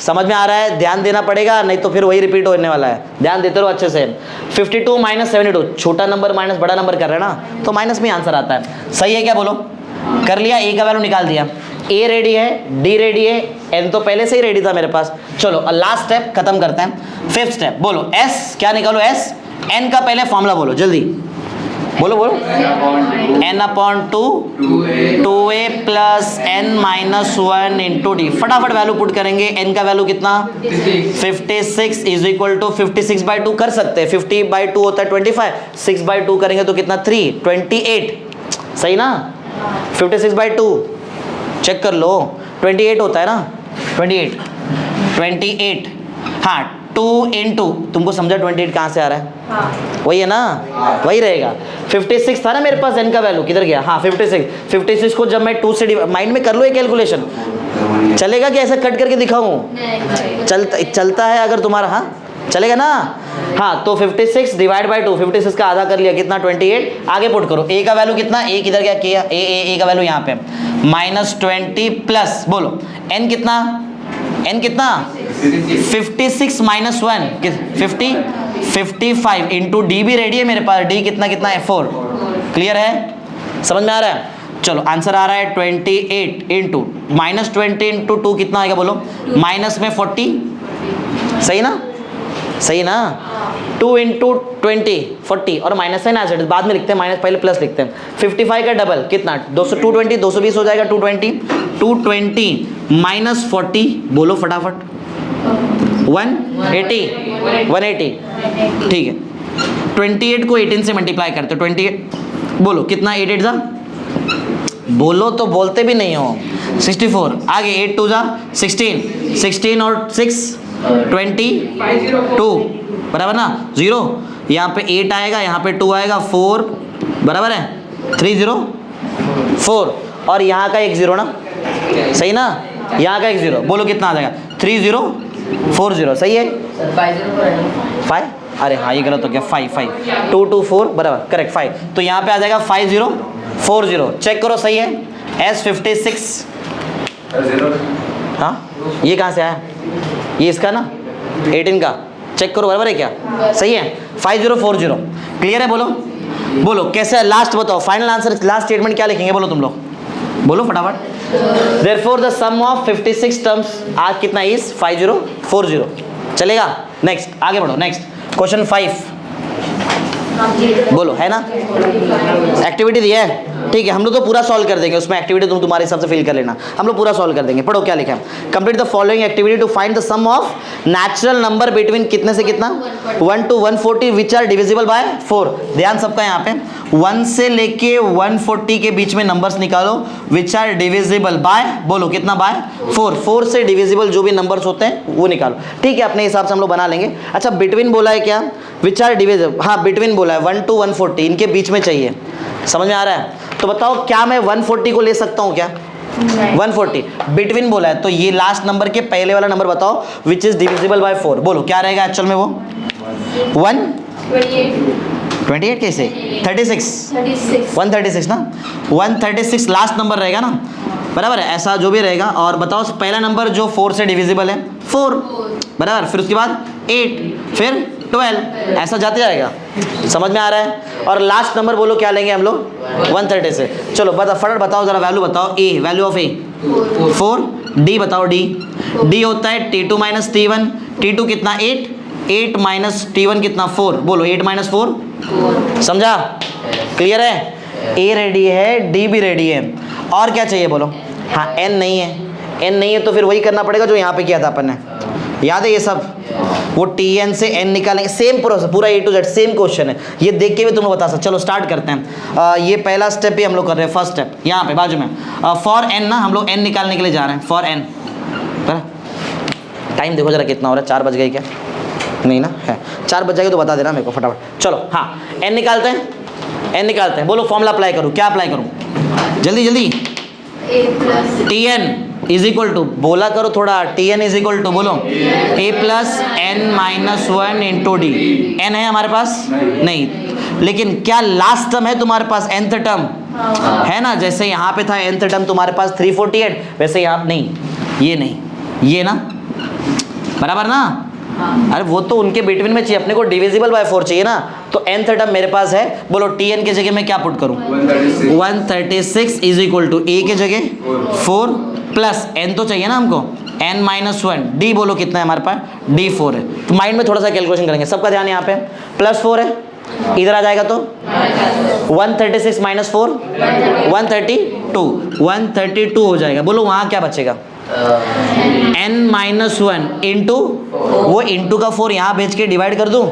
Speaker 1: समझ में आ रहा है? ध्यान देना पड़ेगा, नहीं तो फिर वही रिपीट होने वाला है। ध्यान देते रहो अच्छे से। 52 माइनस 72, छोटा नंबर माइनस बड़ा नंबर कर रहे हैं ना, तो माइनस में आंसर आता है। सही है क्या? बोलो। कर लिया, ए का वैल्यू निकाल दिया। ए रेडी है, डी रेडी है, एन तो पहले से ही रेडी था मेरे पास। चलो लास्ट स्टेप खत्म करते हैं। फिफ्थ स्टेप बोलो, एस क्या निकालो? एस एन का पहले फॉर्मूला बोलो जल्दी, बोलो बोलो। n upon 2 2a plus n minus 1 into D. फटाफट वैल्यू पुट करेंगे। n का वैल्यू कितना? 56 इज इक्वल टू 56/2 कर सकते हैं। 50/2 होता है 25, 6/2 करेंगे तो कितना? 3 28। सही ना? 56/2 चेक कर लो, 28 होता है ना? 28। हाँ 2 इंटू, तुमको समझा 28 कहाँ से आ रहा है? हाँ। वही है ना? वही रहेगा। 56 था ना मेरे पास, n का वैल्यू किधर गया? हाँ 56 को जब मैं 2 से माइंड में कर लो ये कैलकुलेशन, चलेगा क्या? ऐसा कट करके दिखाऊं? चलता है अगर तुम्हारा, हाँ चलेगा ना? हाँ तो 56 डिवाइड बाई 2, 56 का आधा कर लिया कितना? 28। आगे पुट करो। a का वैल्यू कितना? a किधर गया? किया a का वैल्यू यहाँ पे -20 प्लस बोलो n कितना? n कितना? 56 माइनस 1 55 इंटू डी भी रेडी है मेरे पास। डी कितना कितना है? 4। क्लियर है? समझ में आ रहा है? चलो आंसर आ रहा है 28 इंटू -20 इंटू 2 कितना आएगा? बोलो माइनस में 40। सही ना? सही ना? 2 इंटू 20 40 और माइनस है ना, बाद में लिखते हैं माइनस, पहले प्लस लिखते हैं। 55 का डबल कितना? 220 220 हो जाएगा। 220 माइनस 40 बोलो फटाफट। 180। ठीक है, 28 को 18 से मल्टीप्लाई करते हो। 28 बोलो कितना? 8 8 जा, बोलो तो बोलते भी नहीं हो। 64 आगे 8 2 जा 16 और 6 22 बराबर ना? 0 यहाँ पे 8 आएगा, यहाँ पे 2 आएगा, 4 बराबर है 304 और यहाँ का एक 0 ना? सही ना? यहाँ का एक 0 बोलो कितना आ जाएगा? 3040। सही है? 5 अरे हाँ ये गलत हो गया। 5 2 2 4 बराबर करेक्ट 5। तो यहाँ पे आ जाएगा 5040। चेक करो सही है? S56 हाँ ये कहाँ से आया? ये इसका ना 18 का। चेक करो बराबर है क्या? सही है? 5040। क्लियर है? बोलो बोलो कैसे है? लास्ट बताओ, फाइनल आंसर, लास्ट स्टेटमेंट क्या लिखेंगे? बोलो तुम लोग, बोलो फटाफट। Therefore the sum of 56 terms आज कितना is 5040। चलेगा? नेक्स्ट आगे बढ़ो। नेक्स्ट क्वेश्चन 5 बोलो, है ना? एक्टिविटी दिया है, ठीक है, हम लोग तो पूरा सॉल्व कर देंगे। उसमें एक्टिविटी तुम तुम्हारे हिसाब से फिल कर लेना, हम लोग पूरा सॉल्व कर देंगे। पढ़ो क्या लिखा है? Complete the following activity to find the sum of natural number between कितने से कितना? 1 to 140 which are divisible by 4। ध्यान सबका यहाँ पे 1 से लेके 140 के बीच में नंबर्स निकालो विच आर डिविजिबल बाय, बोलो कितना? बाय 4। 4 से डिविजिबल जो भी नंबर्स होते हैं वो निकालो। ठीक है, अपने हिसाब से हम लोग बना लेंगे। अच्छा बिटवीन बोला है क्या? विच आर डिविजिबल, हाँ बिटवीन बोला है 1 to 140, इनके बीच में चाहिए। समझ में आ रहा है? तो बताओ क्या मैं 140 को ले सकता हूँ क्या? 140 बिटवीन बोला है तो ये लास्ट नंबर के पहले वाला नंबर बताओ विच इज डिविजिबल बाय 4। बोलो क्या रहेगा एक्चुअल में? वो 128 कैसे? 136 ना? 136 लास्ट नंबर रहेगा ना? बराबर है, ऐसा जो भी रहेगा। और बताओ पहला नंबर जो 4 से डिविजिबल है 4 बराबर, फिर उसके बाद 8, फिर 12, ऐसा जाते जाएगा। समझ में आ रहा है? और लास्ट नंबर बोलो क्या लेंगे हम लोग? 130 से। चलो फटाफट बताओ जरा वैल्यू बताओ। ए वैल्यू ऑफ ए 4। डी बताओ। डी होता है T2 माइनस T1। T2 कितना? 8 माइनस T1 कितना? 4। बोलो 8 माइनस 4। समझा? क्लियर है? ए रेडी है, डी भी रेडी है, और क्या चाहिए बोलो? हाँ एन नहीं है, एन नहीं है तो फिर वही करना पड़ेगा जो यहाँ पे किया था अपन ने। याद है ये सब? वो Tn से n निकालेंगे, सेम प्रोसेस, पूरा A to Z same question है। ये देख के भी तुम लोग बता सकते। चलो स्टार्ट करते हैं। ये पहला स्टेप ही हम लोग कर रहे हैं। फर्स्ट स्टेप यहाँ पे बाजू में फॉर n ना, हम लोग n निकालने के लिए जा रहे हैं। फॉर n टाइम देखो जरा कितना हो रहा है? 4 बज गए क्या? नहीं ना, है 4 बज जाएगा तो बता देना मेरे को फटाफट। चलो हाँ n निकालते हैं, n निकालते हैं। बोलो फॉर्मूला अप्लाई करूँ, क्या अप्लाई करूँ? जल्दी जल्दी।
Speaker 2: A plus
Speaker 1: T N is equal to, बोला करो थोड़ा, T N is equal to बोलो A plus N minus one into D. N है हमारे पास नहीं, लेकिन क्या लास्ट टर्म है तुम्हारे पास, nth टर्म है ना? जैसे यहाँ पे था nth टर्म तुम्हारे पास 348, वैसे यहाँ नहीं, ये नहीं, ये ना, बराबर ना? अरे वो तो उनके बिटवीन में चाहिए, अपने को डिविजिबल बाय 4 चाहिए ना। तो nth टर्म मेरे पास है, बोलो tn की जगह मैं क्या पुट करूं? 136 इज इक्वल टू a की जगह 4 प्लस n तो चाहिए ना हमको, n माइनस 1, d बोलो कितना है हमारे पास, d 4 है। तो माइंड में थोड़ा सा कैलकुलेशन करेंगे, सबका ध्यान यहाँ पे प्लस 4 है, इधर आ जाएगा तो 136 माइनस 4 132 हो जाएगा। बोलो वहाँ क्या बचेगा, n माइनस 1 इंटू, वो इंटू का 4 यहाँ भेज के डिवाइड कर दूँ,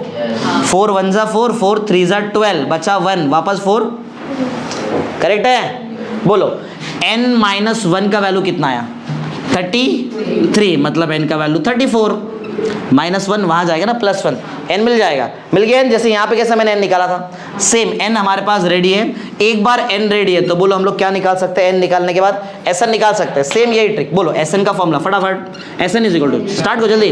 Speaker 1: 4 1 जा 4, 4 3 जा 12, बचा 1, वापस 4, करेक्ट है? बोलो n माइनस 1 का वैल्यू कितना आया, 33, मतलब n का वैल्यू 34, माइनस 1 वहाँ जाएगा ना, प्लस 1, n मिल जाएगा, मिल गया n। जैसे यहाँ पे कैसा मैंने n निकाला था, सेम n हमारे पास रेडी है। एक बार n रेडी है तो बोलो हम लोग क्या निकाल सकते हैं, n निकालने के बाद Sn निकाल सकते हैं, सेम यही ट्रिक। बोलो Sn का फॉर्मूला फटाफट, Sn is equal to, start करो जल्दी,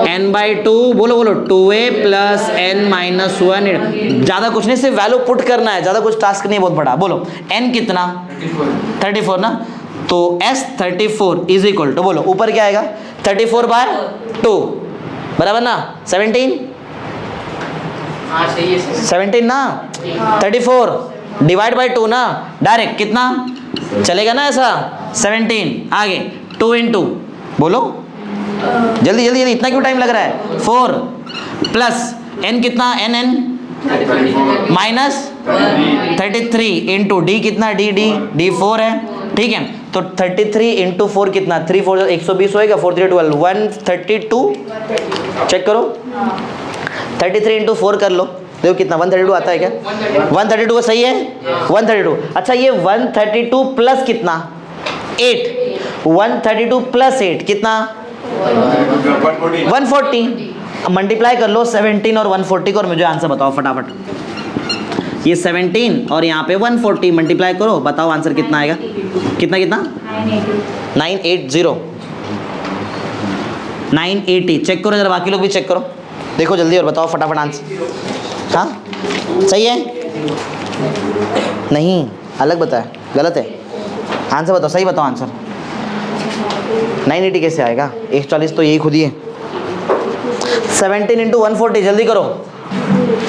Speaker 1: n/2 बोलो 2a प्लस n माइनस 1, ज़्यादा कुछ नहीं, सिर्फ वैल्यू पुट करना है, ज़्यादा कुछ टास्क नहीं बहुत बड़ा। बोलो n कितना, 34 ना, तो S34 इज इक्वल टू, बोलो ऊपर क्या आएगा, 34/2 बराबर ना, 17 ना, 34 डिवाइड बाई 2 ना, डायरेक्ट कितना चलेगा ना ऐसा, 17, आगे 2 इंटू, बोलो जल्दी जल्दी जल्दी, इतना क्यों टाइम लग रहा है, 4 प्लस n कितना, n माइनस 33 इंटू डी कितना, डी 4 है, ठीक है? तो 33 इंटू 4 कितना, 3 4 120 होएगा, 4 3 12, 132, चेक करो, 33 इंटू 4 कर लो, देखो कितना 132 आता है क्या, 132 सही है, 132। अच्छा ये 132 प्लस कितना, 8, 132 प्लस 8 कितना, 140, मल्टीप्लाई कर लो 17 और 140 को, और मुझे आंसर बताओ फटाफट। ये 17 और यहाँ पे 140 मल्टीप्लाई करो, बताओ आंसर कितना आएगा, कितना कितना, 980। चेक करो जरा, बाकी लोग भी चेक करो, देखो जल्दी और बताओ फटाफट आंसर। हाँ सही है, नहीं अलग बताया, गलत है, आंसर बताओ, सही बताओ आंसर। 980 कैसे आएगा, 140 तो यही खुद ही है। 17 इंटू 140, जल्दी करो,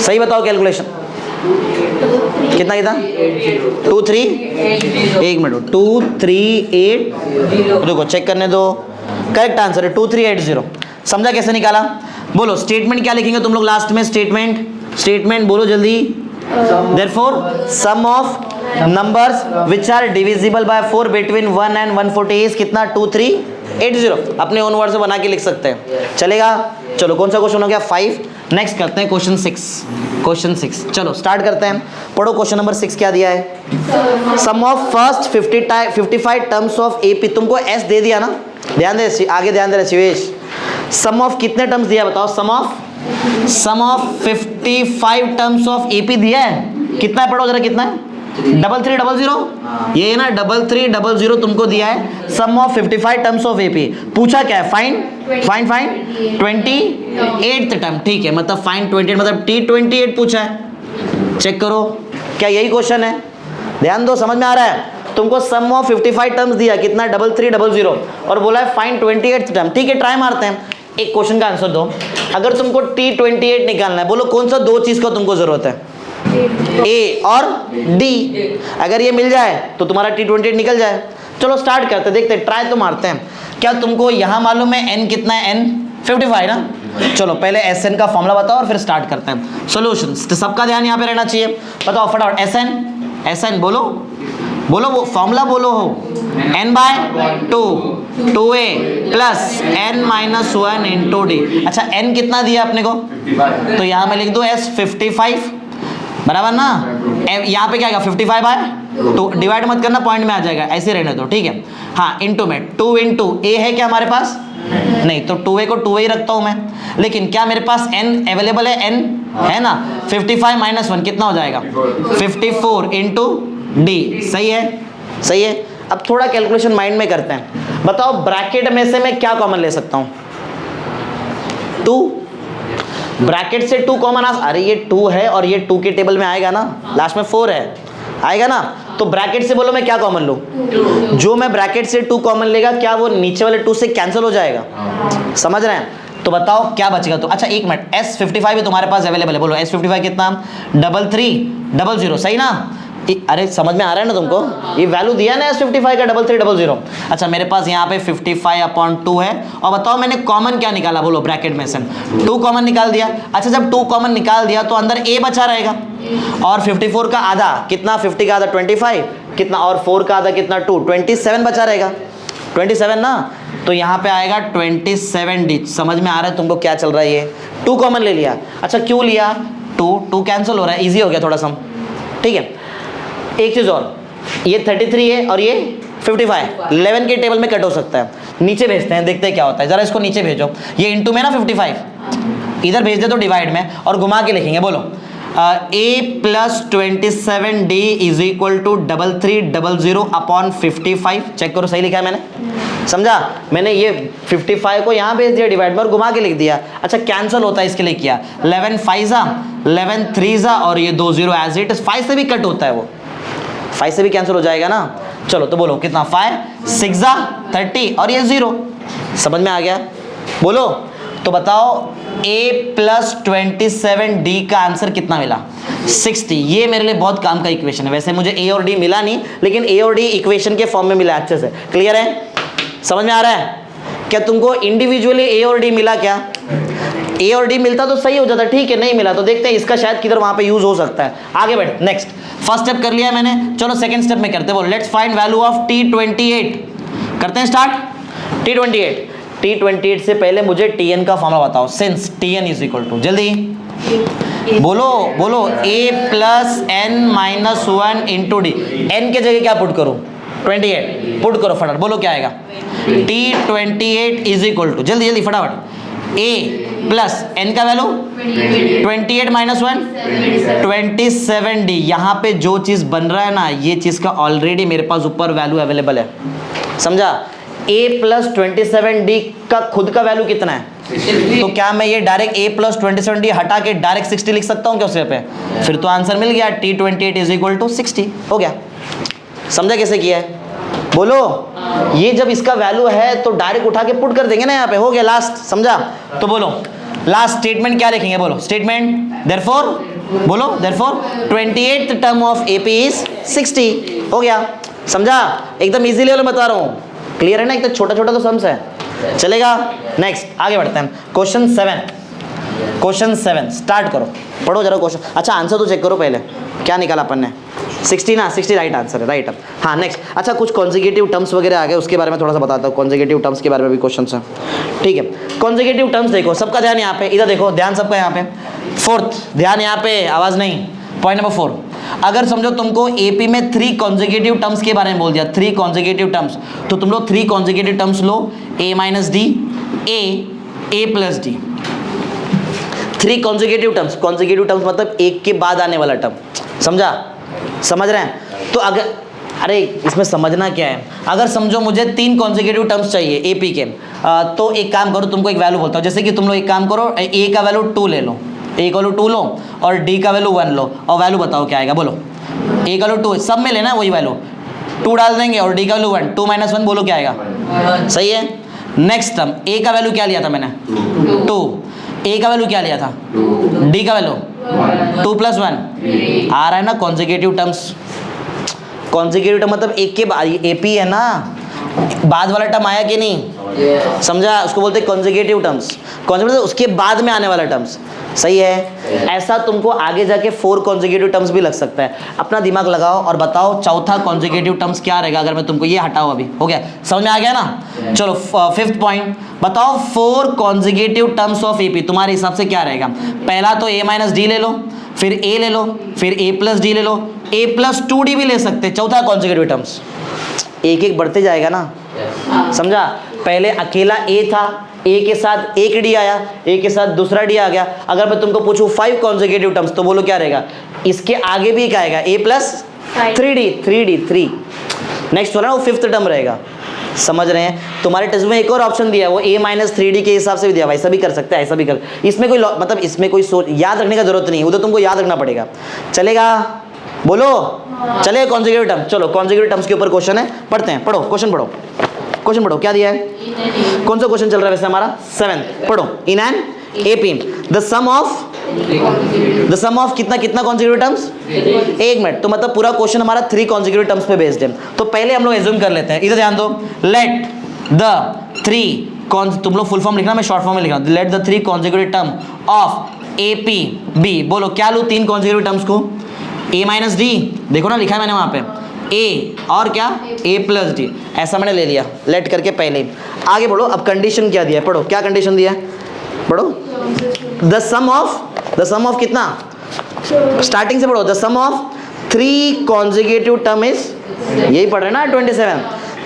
Speaker 1: सही बताओ कैलकुलेशन, कितना कितना, 2 3, एक मिनट, 2 3 8, रुको चेक करने दो, करेक्ट आंसर है 2380। समझा कैसे निकाला? बोलो स्टेटमेंट क्या लिखेंगे तुम लोग लास्ट में, स्टेटमेंट बोलो जल्दी। Therefore, sum of numbers which are divisible by 4 between 1 and 140 is कितना, 2380। अपने ओन वर्ड से बना के लिख सकते हैं, चलेगा? चलो कौन सा क्वेश्चन हो गया, 5। नेक्स्ट करते हैं क्वेश्चन 6। चलो स्टार्ट करते हैं, पढ़ो क्वेश्चन नंबर 6 क्या दिया है। Sum of first 55 terms of AP, तुमको एस दे दिया ना, ध्यान दे, आगे ध्यान दे रहे शिवेश। सम ऑफ कितने टर्म्स दिया बताओ, sum of 55 terms of AP दिया है, कितना है पढ़ो जरा, कितना है, 3300, ये ना 3300 तुमको दिया है। Sum of 55 terms of AP, पूछा क्या है, फाइंड 28th टर्म, ठीक है, मतलब फाइंड 28 मतलब T28 पूछा है। चेक करो क्या यही क्वेश्चन है, ध्यान दो, समझ में आ रहा है? तुमको सम ऑफ 55 टर्म्स दिया, कितना 3300, और बोला है फाइंड 28th टर्म, ठीक है, ट्राई मारते हैं। एक क्वेश्चन का आंसर दो, अगर तुमको T28 निकालना है, बोलो कौन सा दो चीज का तुमको जरूरत है, ए और डी। अगर ये मिल जाए तो तुम्हारा T28 निकल जाए। चलो स्टार्ट करते, देखते, ट्राई तो मारते हैं। क्या तुमको यहाँ मालूम है n कितना है, n 55 ना। चलो पहले Sn का फॉर्मूला बताओ और फिर स्टार्ट करते हैं सॉल्यूशन। तो सबका ध्यान यहाँ पे रहना चाहिए, बताओ फटाफट। Sn बोलो वो फॉर्मूला बोलो हो, n/2 2a plus n - 1 into D. अच्छा n कितना दिया अपने को, तो यहाँ मैं लिख दो s 55 बराबर ना, यहाँ पे क्या आएगा 55/2, डिवाइड मत करना, पॉइंट में आ जाएगा, ऐसे रहने दो, ठीक है। हाँ इंटू में 2 इंटू a है क्या हमारे पास, नहीं, तो 2a को 2a ही रखता हूँ मैं, लेकिन क्या मेरे पास n अवेलेबल है, n है ना। 55 - 1 कितना हो जाएगा, 54 इंटू डी। सही है, सही है। अब थोड़ा कैलकुलेशन माइंड में करते हैं। बताओ ब्रैकेट में से मैं क्या कॉमन ले सकता हूँ? 2। ब्रैकेट से 2 कॉमन अरे ये 2 है और ये 2 के टेबल में आएगा ना, लास्ट में 4 है, आएगा ना। तो ब्रैकेट से बोलो मैं क्या कॉमन लूँ? जो मैं ब्रैकेट से 2 कॉमन लेगा, क्या वो नीचे वाले 2 से कैंसिल हो जाएगा? समझ रहे हैं? तो बताओ क्या बचेगा? तो अच्छा एक मिनट, S55 भी तुम्हारे पास अवेलेबल है, बोलो S55 कितना? 3300। सही ना? अरे समझ में आ रहा है ना तुमको? ये वैल्यू दिया ना S55 का 3300। अच्छा मेरे पास यहाँ पे 55/2 है, और बताओ मैंने कॉमन क्या निकाला? बोलो ब्रैकेट में से 2 कॉमन निकाल दिया। अच्छा जब 2 कॉमन निकाल दिया तो अंदर a बचा रहेगा, और 54 का आधा कितना? 50 का आधा 25 कितना, और 4 का आधा कितना? 2, 27 बचा रहेगा। 27 ना, तो यहाँ पे आएगा 27D। समझ में आ रहा है तुमको क्या चल रहा है? ये 2 कॉमन ले लिया। अच्छा क्यों लिया? 2 कैंसिल हो रहा है, इजी हो गया थोड़ा सा, ठीक है। एक चीज़ और, ये 33 है और ये 55 11 के टेबल में कट हो सकता है। नीचे भेजते हैं, देखते हैं क्या होता है। ज़रा इसको नीचे भेजो, ये इंटू में ना 55, इधर भेज दे तो डिवाइड में, और घुमा के लिखेंगे। बोलो A+27D is equal to 3300/55। Check करो सही लिखा है मैंने, समझा? मैंने ये 55 को यहाँ भेज दिया डिवाइड में और घुमा के लिख दिया। अच्छा कैंसिल होता है इसके लिए किया, 11 5 11 3 और ये 2 0 एज इट इज। 5 से भी कट होता है, वो 5 से भी कैंसिल हो जाएगा ना। चलो तो बोलो कितना? 5 6 30 और ये 0। समझ में आ गया? बोलो तो बताओ A+27D का आंसर कितना मिला? 60। ये मेरे लिए बहुत काम का इक्वेशन है। वैसे मुझे A और D मिला नहीं, लेकिन A और D इक्वेशन के फॉर्म में मिला अच्छे से। क्लियर है? समझ में आ रहा है? क्या तुमको इंडिविजुअली A और D मिला? क्या A और D मिलता तो सही हो जाता, ठीक है। नहीं मिला तो देखते हैं इसका शायद किधर वहां पे यूज हो सकता है। आगे बढ़, नेक्स्ट। फर्स्ट स्टेप कर लिया है मैंने, चलो सेकंड स्टेप में करते हैं। बोलो let's find value of T28। करते हैं स्टार्ट। T28 से पहले मुझे Tn का फॉर्मूला बताओ। Since Tn is equal to, जल्दी बोलो A+n-1 इंटू डी। n के जगह क्या पुट करूं? 28 पुट करो फटाफट। बोलो क्या आएगा? T28 इज इक्वल टू, जल्दी जल्दी फटाफट, A प्लस n का वैल्यू 28 - 1 27D। यहाँ पे जो चीज़ बन रहा है ना, ये चीज़ का ऑलरेडी मेरे पास ऊपर वैल्यू अवेलेबल है, समझा? A+27D का खुद का वैल्यू कितना है? 60। तो क्या मैं ये डायरेक्ट A+27D हटा के डायरेक्ट 60 लिख सकता हूँ क्या उसके पे? फिर तो आंसर मिल गया, T28 इज इक्वल टू 60 हो गया। समझा कैसे किया है? बोलो। ये जब इसका वैल्यू है तो डायरेक्ट उठा के पुट कर देंगे ना यहाँ पे, हो गया लास्ट। समझा? तो बोलो लास्ट स्टेटमेंट क्या लिखेंगे? बोलो स्टेटमेंट देयरफॉर, बोलो therefore 28th term of AP is 60। हो गया। समझा? एकदम इजीली वाला बता रहा हूँ। क्लियर है ना? एकदम छोटा छोटा तो सम्स है, चलेगा। नेक्स्ट आगे बढ़ते हैं। क्वेश्चन 7 स्टार्ट करो, पढ़ो जरा क्वेश्चन। अच्छा आंसर तो चेक करो पहले, क्या निकाला अपन ने? 60 ना? 60 राइट आंसर है, राइट। अब हाँ नेक्स्ट। अच्छा कुछ कॉन्जिक्यूटिव टर्म्स वगैरह आ गए, उसके बारे में थोड़ा सा बताता हूँ। कॉन्जिक्यूटिव टर्म्स के बारे में भी क्वेश्चन है, ठीक है। कॉन्जिक्यूटिव टर्म्स देखो, सबका ध्यान यहाँ पे, इधर देखो, ध्यान सबका यहाँ पे। फोर्थ, ध्यान यहाँ पे, आवाज़ नहीं। पॉइंट नंबर 4, अगर समझो तुमको AP में 3 कॉन्जिक्यूटिव टर्म्स के बारे में बोल दिया, 3 कॉन्जिक्यूटिव टर्म्स, तो तुम लोग 3 कॉन्जिक्यूटिव टर्म्स लो, A-D, A+D। 3 consecutive terms, consecutive terms मतलब एक के बाद आने वाला टर्म, समझा? समझ रहे हैं? तो अगर, अरे इसमें समझना क्या है, अगर समझो मुझे 3 कॉन्जिक्यूटिव टर्म्स चाहिए AP के, तो एक काम करो, तुमको एक वैल्यू बोलता हूँ। जैसे कि तुम लोग एक काम करो, A का वैल्यू 2 ले लो, A का वैल्यू 2 लो, और D का वैल्यू 1 लो, और वैल्यू बताओ क्या आएगा? बोलो A का वैल्यू 2, सब में लेना वही वैल्यू, 2 डाल देंगे, और D का वैल्यू 1, 2 - 1 बोलो क्या आएगा? सही है। नेक्स्ट टर्म, A का वैल्यू क्या लिया था मैंने? 2। A का वैल्यू क्या लिया था? D का वैल्यू 2 + 1 आ रहा है ना? कॉन्जिक्यूटिव टर्म्स, कॉन्जिक्यूटिव टर्म मतलब एक के बाद, AP है ना, बाद वाला टर्म आया कि नहीं? समझा? उसको बोलते हैं कॉन्जिक्यूटिव टर्म्स। कॉन्जिक्यूटिव उसके बाद में आने वाला टर्म्स, सही है। ऐसा तुमको आगे जाके 4 कॉन्जिक्यूटिव टर्म्स भी लग सकता है। अपना दिमाग लगाओ और बताओ चौथा कॉन्जिक्यूटिव टर्म्स क्या रहेगा अगर मैं तुमको ये हटाऊं। अभी हो गया, समझ में आ गया ना? चलो 5th पॉइंट बताओ, 4 कॉन्जिक्यूटिव टर्म्स ऑफ AP तुम्हारे हिसाब से क्या रहेगा? पहला तो A-D ले लो, फिर A ले लो, फिर A+D ले लो, A+2D भी ले सकते। चौथा कॉन्जिक्यूटिव टर्म्स एक एक बढ़ते जाएगा ना, समझा? पहले अकेला A था, A के साथ एक D आया, A के साथ दूसरा D आ गया। अगर मैं तुमको पूछूं 5 कॉन्जिक्यूटिव टर्म्स, तो बोलो क्या रहेगा? इसके आगे भी एक आएगा A+D, 3 नेक्स्ट वाला ना वो फिफ्थ टर्म रहेगा, समझ रहे हैं। तुम्हारे टेस्ट में एक और ऑप्शन दिया है वो a-3d के हिसाब से भी दिया, वैसा भी कर सकते हैं, ऐसा भी कर, इसमें कोई मतलब इसमें कोई सोच याद रखने का जरूरत नहीं है, उधर तुमको याद रखना पड़ेगा। चलेगा, बोलो चले कॉन्जिक्यूटिव टर्म। चलो कॉन्जिक्यूटिव टर्म्स के ऊपर क्वेश्चन है, पढ़ते हैं, पढ़ो क्वेश्चन पढ़ो, क्वेश्चन पढ़ो, क्या दिया है, कौन सा क्वेश्चन चल रहा है वैसे हमारा 7th, पढ़ो। In an AP the sum of कितना कितना कॉन्जिक्यूटिव टर्म्स, एक मिनट, तो मतलब पूरा क्वेश्चन हमारा 3 कॉन्जिक्यूटिव टर्म्स पे बेस्ड है। तो पहले हम लोग एज्यूम कर लेते हैं, इधर ध्यान दो, लेट द 3 तुम लोग फुल फॉर्म लिखना, मैं शॉर्ट फॉर्म में लिख रहा हूं, let the 3 consecutive term of AP B, बोलो क्या लूँ 3 कॉन्जिक्यूटिव टर्म्स को, a-d, देखो ना लिखा है मैंने वहां पे a और क्या a+d, ऐसा मैंने ले लिया लेट करके पहले। आगे बढ़ो, अब कंडीशन क्या दिया है, पढ़ो क्या कंडीशन दिया है, पढ़ो। द सम ऑफ कितना, स्टार्टिंग से पढ़ो, the sum of 3 consecutive term is, यही पढ़ रहे ना 27,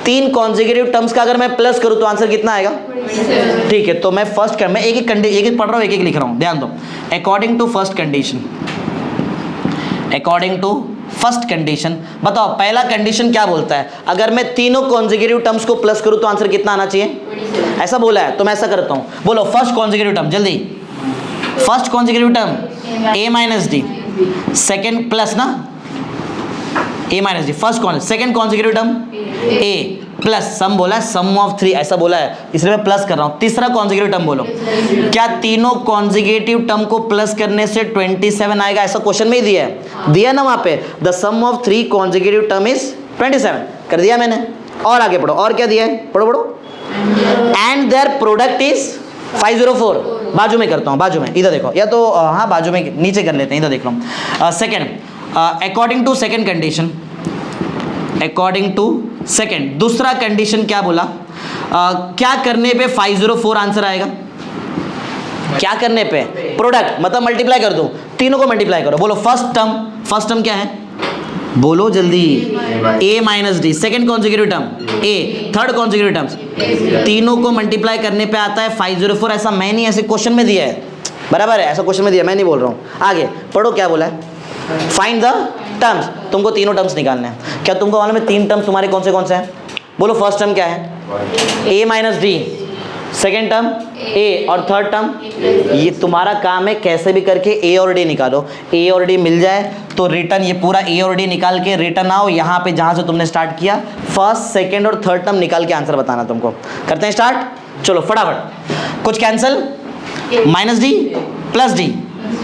Speaker 1: 3 कॉन्जिक्यूटिव टर्म्स का अगर मैं प्लस करूं तो आंसर कितना आएगा, ठीक है। तो मैं फर्स्ट मैं एक एक पढ़ रहा हूं, एक लिख रहा हूं, ध्यान दो। अकॉर्डिंग टू फर्स्ट कंडीशन, बताओ पहला कंडीशन क्या बोलता है, अगर मैं तीनों कॉन्जिक्यूटिव टर्म्स को प्लस करूं तो आंसर कितना आना चाहिए, ऐसा बोला है। तो मैं ऐसा करता हूं, बोलो फर्स्ट कॉन्जिक्यूटिव टर्म, जल्दी, first consecutive term a-d, second plus ना a-d, first second consecutive term a plus sum बोला है, सम ऑफ 3 ऐसा बोला है, इसलिए मैं प्लस कर रहा हूं। तीसरा कॉन्जिक्यूटिव टर्म बोलो, क्या तीनों कॉन्जिक्यूटिव टर्म को प्लस करने से 27 आएगा, ऐसा क्वेश्चन में ही दिया ना वहां पे, the sum of 3 consecutive term is 27, कर दिया मैंने। और आगे पढ़ो, और क्या दिया है, पढ़ो, एंड देयर प्रोडक्ट इज 504, बाजू में करता हूं, बाजू में, इधर देखो, या तो हाँ बाजू में नीचे कर लेते हैं, इधर देख लो। Second, according to second condition, according to second, दूसरा कंडीशन क्या बोला, क्या करने पे 504 आंसर आएगा, क्या करने पे, प्रोडक्ट मतलब मल्टीप्लाई कर दो, तीनों को मल्टीप्लाई करो, बोलो फर्स्ट टर्म क्या है, बोलो जल्दी, a-d, second consecutive term a, third consecutive terms, तीनों को मल्टीप्लाई करने पे आता है 504, ऐसा मैं नहीं, ऐसे क्वेश्चन में दिया है, बराबर है, ऐसा क्वेश्चन में दिया, मैं नहीं बोल रहा हूँ। आगे पढ़ो क्या बोला है, फाइंड द टर्म्स, तुमको तीनों टर्म्स निकालने हैं। क्या तुमको मालूम है 3 टर्म्स तुम्हारे कौन से हैं, बोलो फर्स्ट टर्म क्या है, a-d, सेकेंड टर्म a और थर्ड टर्म, ये तुम्हारा काम है कैसे भी करके a और d निकालो, a और d मिल जाए तो रिटर्न, ये पूरा a और d निकाल के रिटर्न आओ यहाँ पे जहाँ से तुमने स्टार्ट किया, फर्स्ट सेकेंड और थर्ड टर्म निकाल के आंसर बताना तुमको। करते हैं स्टार्ट, चलो फटाफट, कुछ कैंसिल, -d + d,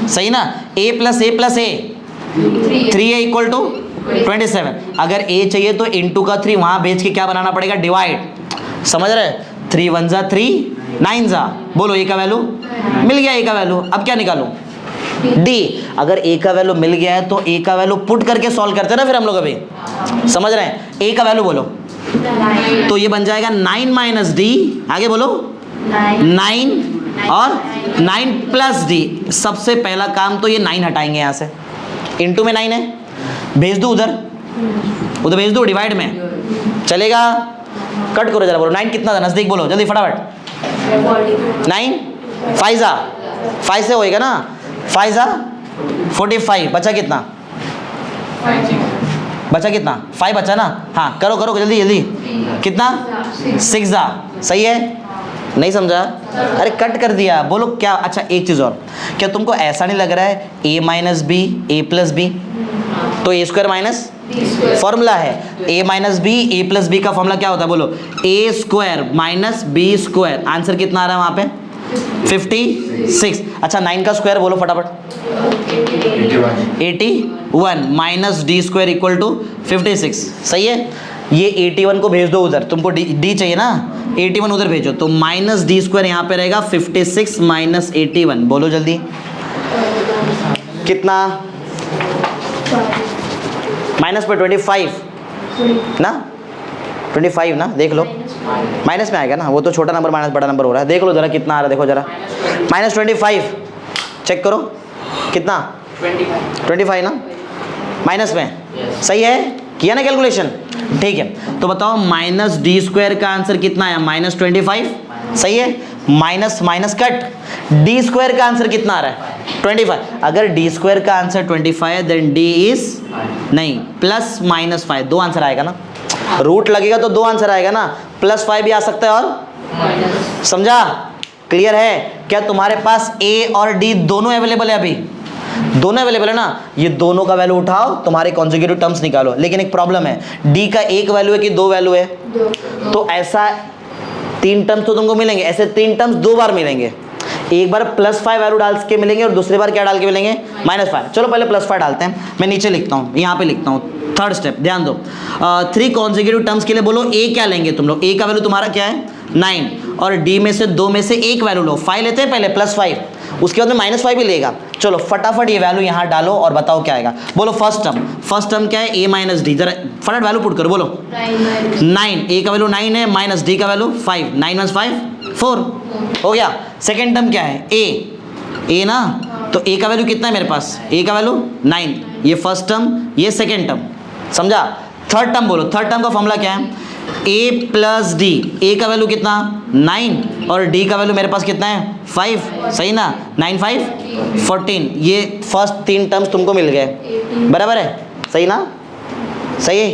Speaker 1: सही ना, a + a 3a equal to 27, अगर a चाहिए तो इंटू का 3 वहाँ भेज के क्या बनाना पड़ेगा, डिवाइड, समझ रहे, 3 1 जा 3, 9 जा, बोलो a का वैल्यू मिल गया, a का वैल्यू, अब क्या निकालूं, d, अगर a का वैल्यू मिल गया है तो a का वैल्यू पुट करके सॉल्व करते हैं ना फिर हम लोग, अभी समझ रहे हैं, a का वैल्यू बोलो, तो ये बन जाएगा 9 - d, आगे बोलो 9 और 9 + d, सबसे पहला काम तो ये 9 हटाएंगे यहाँ से, इंटू में 9 है, भेज दो उधर भेज दो, डिवाइड में चलेगा, कट करो जरा, बोलो 9 कितना था, नजदीक बोलो जल्दी फटाफट, 9 5 से होएगा ना, 5 45, बचा कितना, 5 बचा ना, हाँ करो जल्दी, कितना 6 सही है, नहीं समझा, अरे कट कर दिया, बोलो क्या, अच्छा एक चीज़ और, क्या तुमको ऐसा नहीं लग रहा है a - b a + b, तो a² - फॉर्मूला है, a - b a + b का फॉर्मूला क्या होता है, बोलो a² - b², आंसर कितना आ रहा है वहाँ पे 56, अच्छा 9 का स्क्वायर बोलो फटाफट, 81 - d² = 56, सही है, ये 81 को भेज दो उधर, तुमको d चाहिए ना, 81 उधर भेजो, तो -d² यहाँ पे रहेगा, 56 - 81, बोलो जल्दी कितना, माइनस पे 25 ना, 25 ना, देख लो माइनस में आएगा ना, वो तो छोटा नंबर माइनस बड़ा नंबर हो रहा है, देख लो जरा कितना आ रहा है, देखो जरा -25 चेक करो कितना, 25 ना, माइनस में, सही है, किया ना कैलकुलेशन, ठीक है। तो बताओ -d² का आंसर कितना आया, -25, सही है, माइनस कट, d² का आंसर कितना आ रहा है, 25। अगर डी स्क्वायर का आंसर 25 है देन डी इज नहीं प्लस माइनस 5, दो आंसर आएगा ना, रूट लगेगा तो दो आंसर आएगा ना, +5 भी आ सकता है और समझा, क्लियर है। क्या तुम्हारे पास ए और डी दोनों अवेलेबल है? अभी दोनों अवेलेबल है ना, ये दोनों का वैल्यू उठाओ, तुम्हारे कॉन्जुगेटिव टर्म्स निकालो। लेकिन एक प्रॉब्लम है, डी का एक वैल्यू है कि दो वैल्यू है? तो ऐसा 3 टर्म्स तो तुमको मिलेंगे, ऐसे 3 टर्म्स 2 बार मिलेंगे, एक बार +5 वैल्यू डाल के मिलेंगे और दूसरी बार क्या डाल के मिलेंगे? -5। चलो पहले +5 डालते हैं, मैं नीचे लिखता हूँ, यहाँ पे लिखता हूँ, थर्ड स्टेप ध्यान दो। 3 कॉन्जुगेटिव टर्म्स के लिए बोलो ए क्या लेंगे तुम लोग? ए का वैल्यू तुम्हारा क्या है? 9, और डी में से 2 में से एक वैल्यू लो, 5 लेते हैं पहले, +5, उसके बाद में -5 भी लेगा। चलो फटाफट ये वैल्यू यहाँ डालो और बताओ क्या आएगा। बोलो फर्स्ट टर्म क्या है? a माइनस डी, जरा फटाफट वैल्यू पुट करो, बोलो 9, ए का वैल्यू 9 है, माइनस डी का वैल्यू 5, 9 + 5 4 हो गया। सेकेंड टर्म क्या है? ए ना, तो ए का वैल्यू कितना है मेरे पास? ए का वैल्यू 9, ये फर्स्ट टर्म, ये सेकेंड टर्म, समझा। थर्ड टर्म बोलो, थर्ड टर्म का फॉर्मूला क्या है? a प्लस डी, ए का वैल्यू कितना? 9 और डी का वैल्यू मेरे पास कितना है? 5, सही ना, 9 5 14, ये फर्स्ट 3 टर्म्स तुमको मिल गए, बराबर है, सही ना, सही है,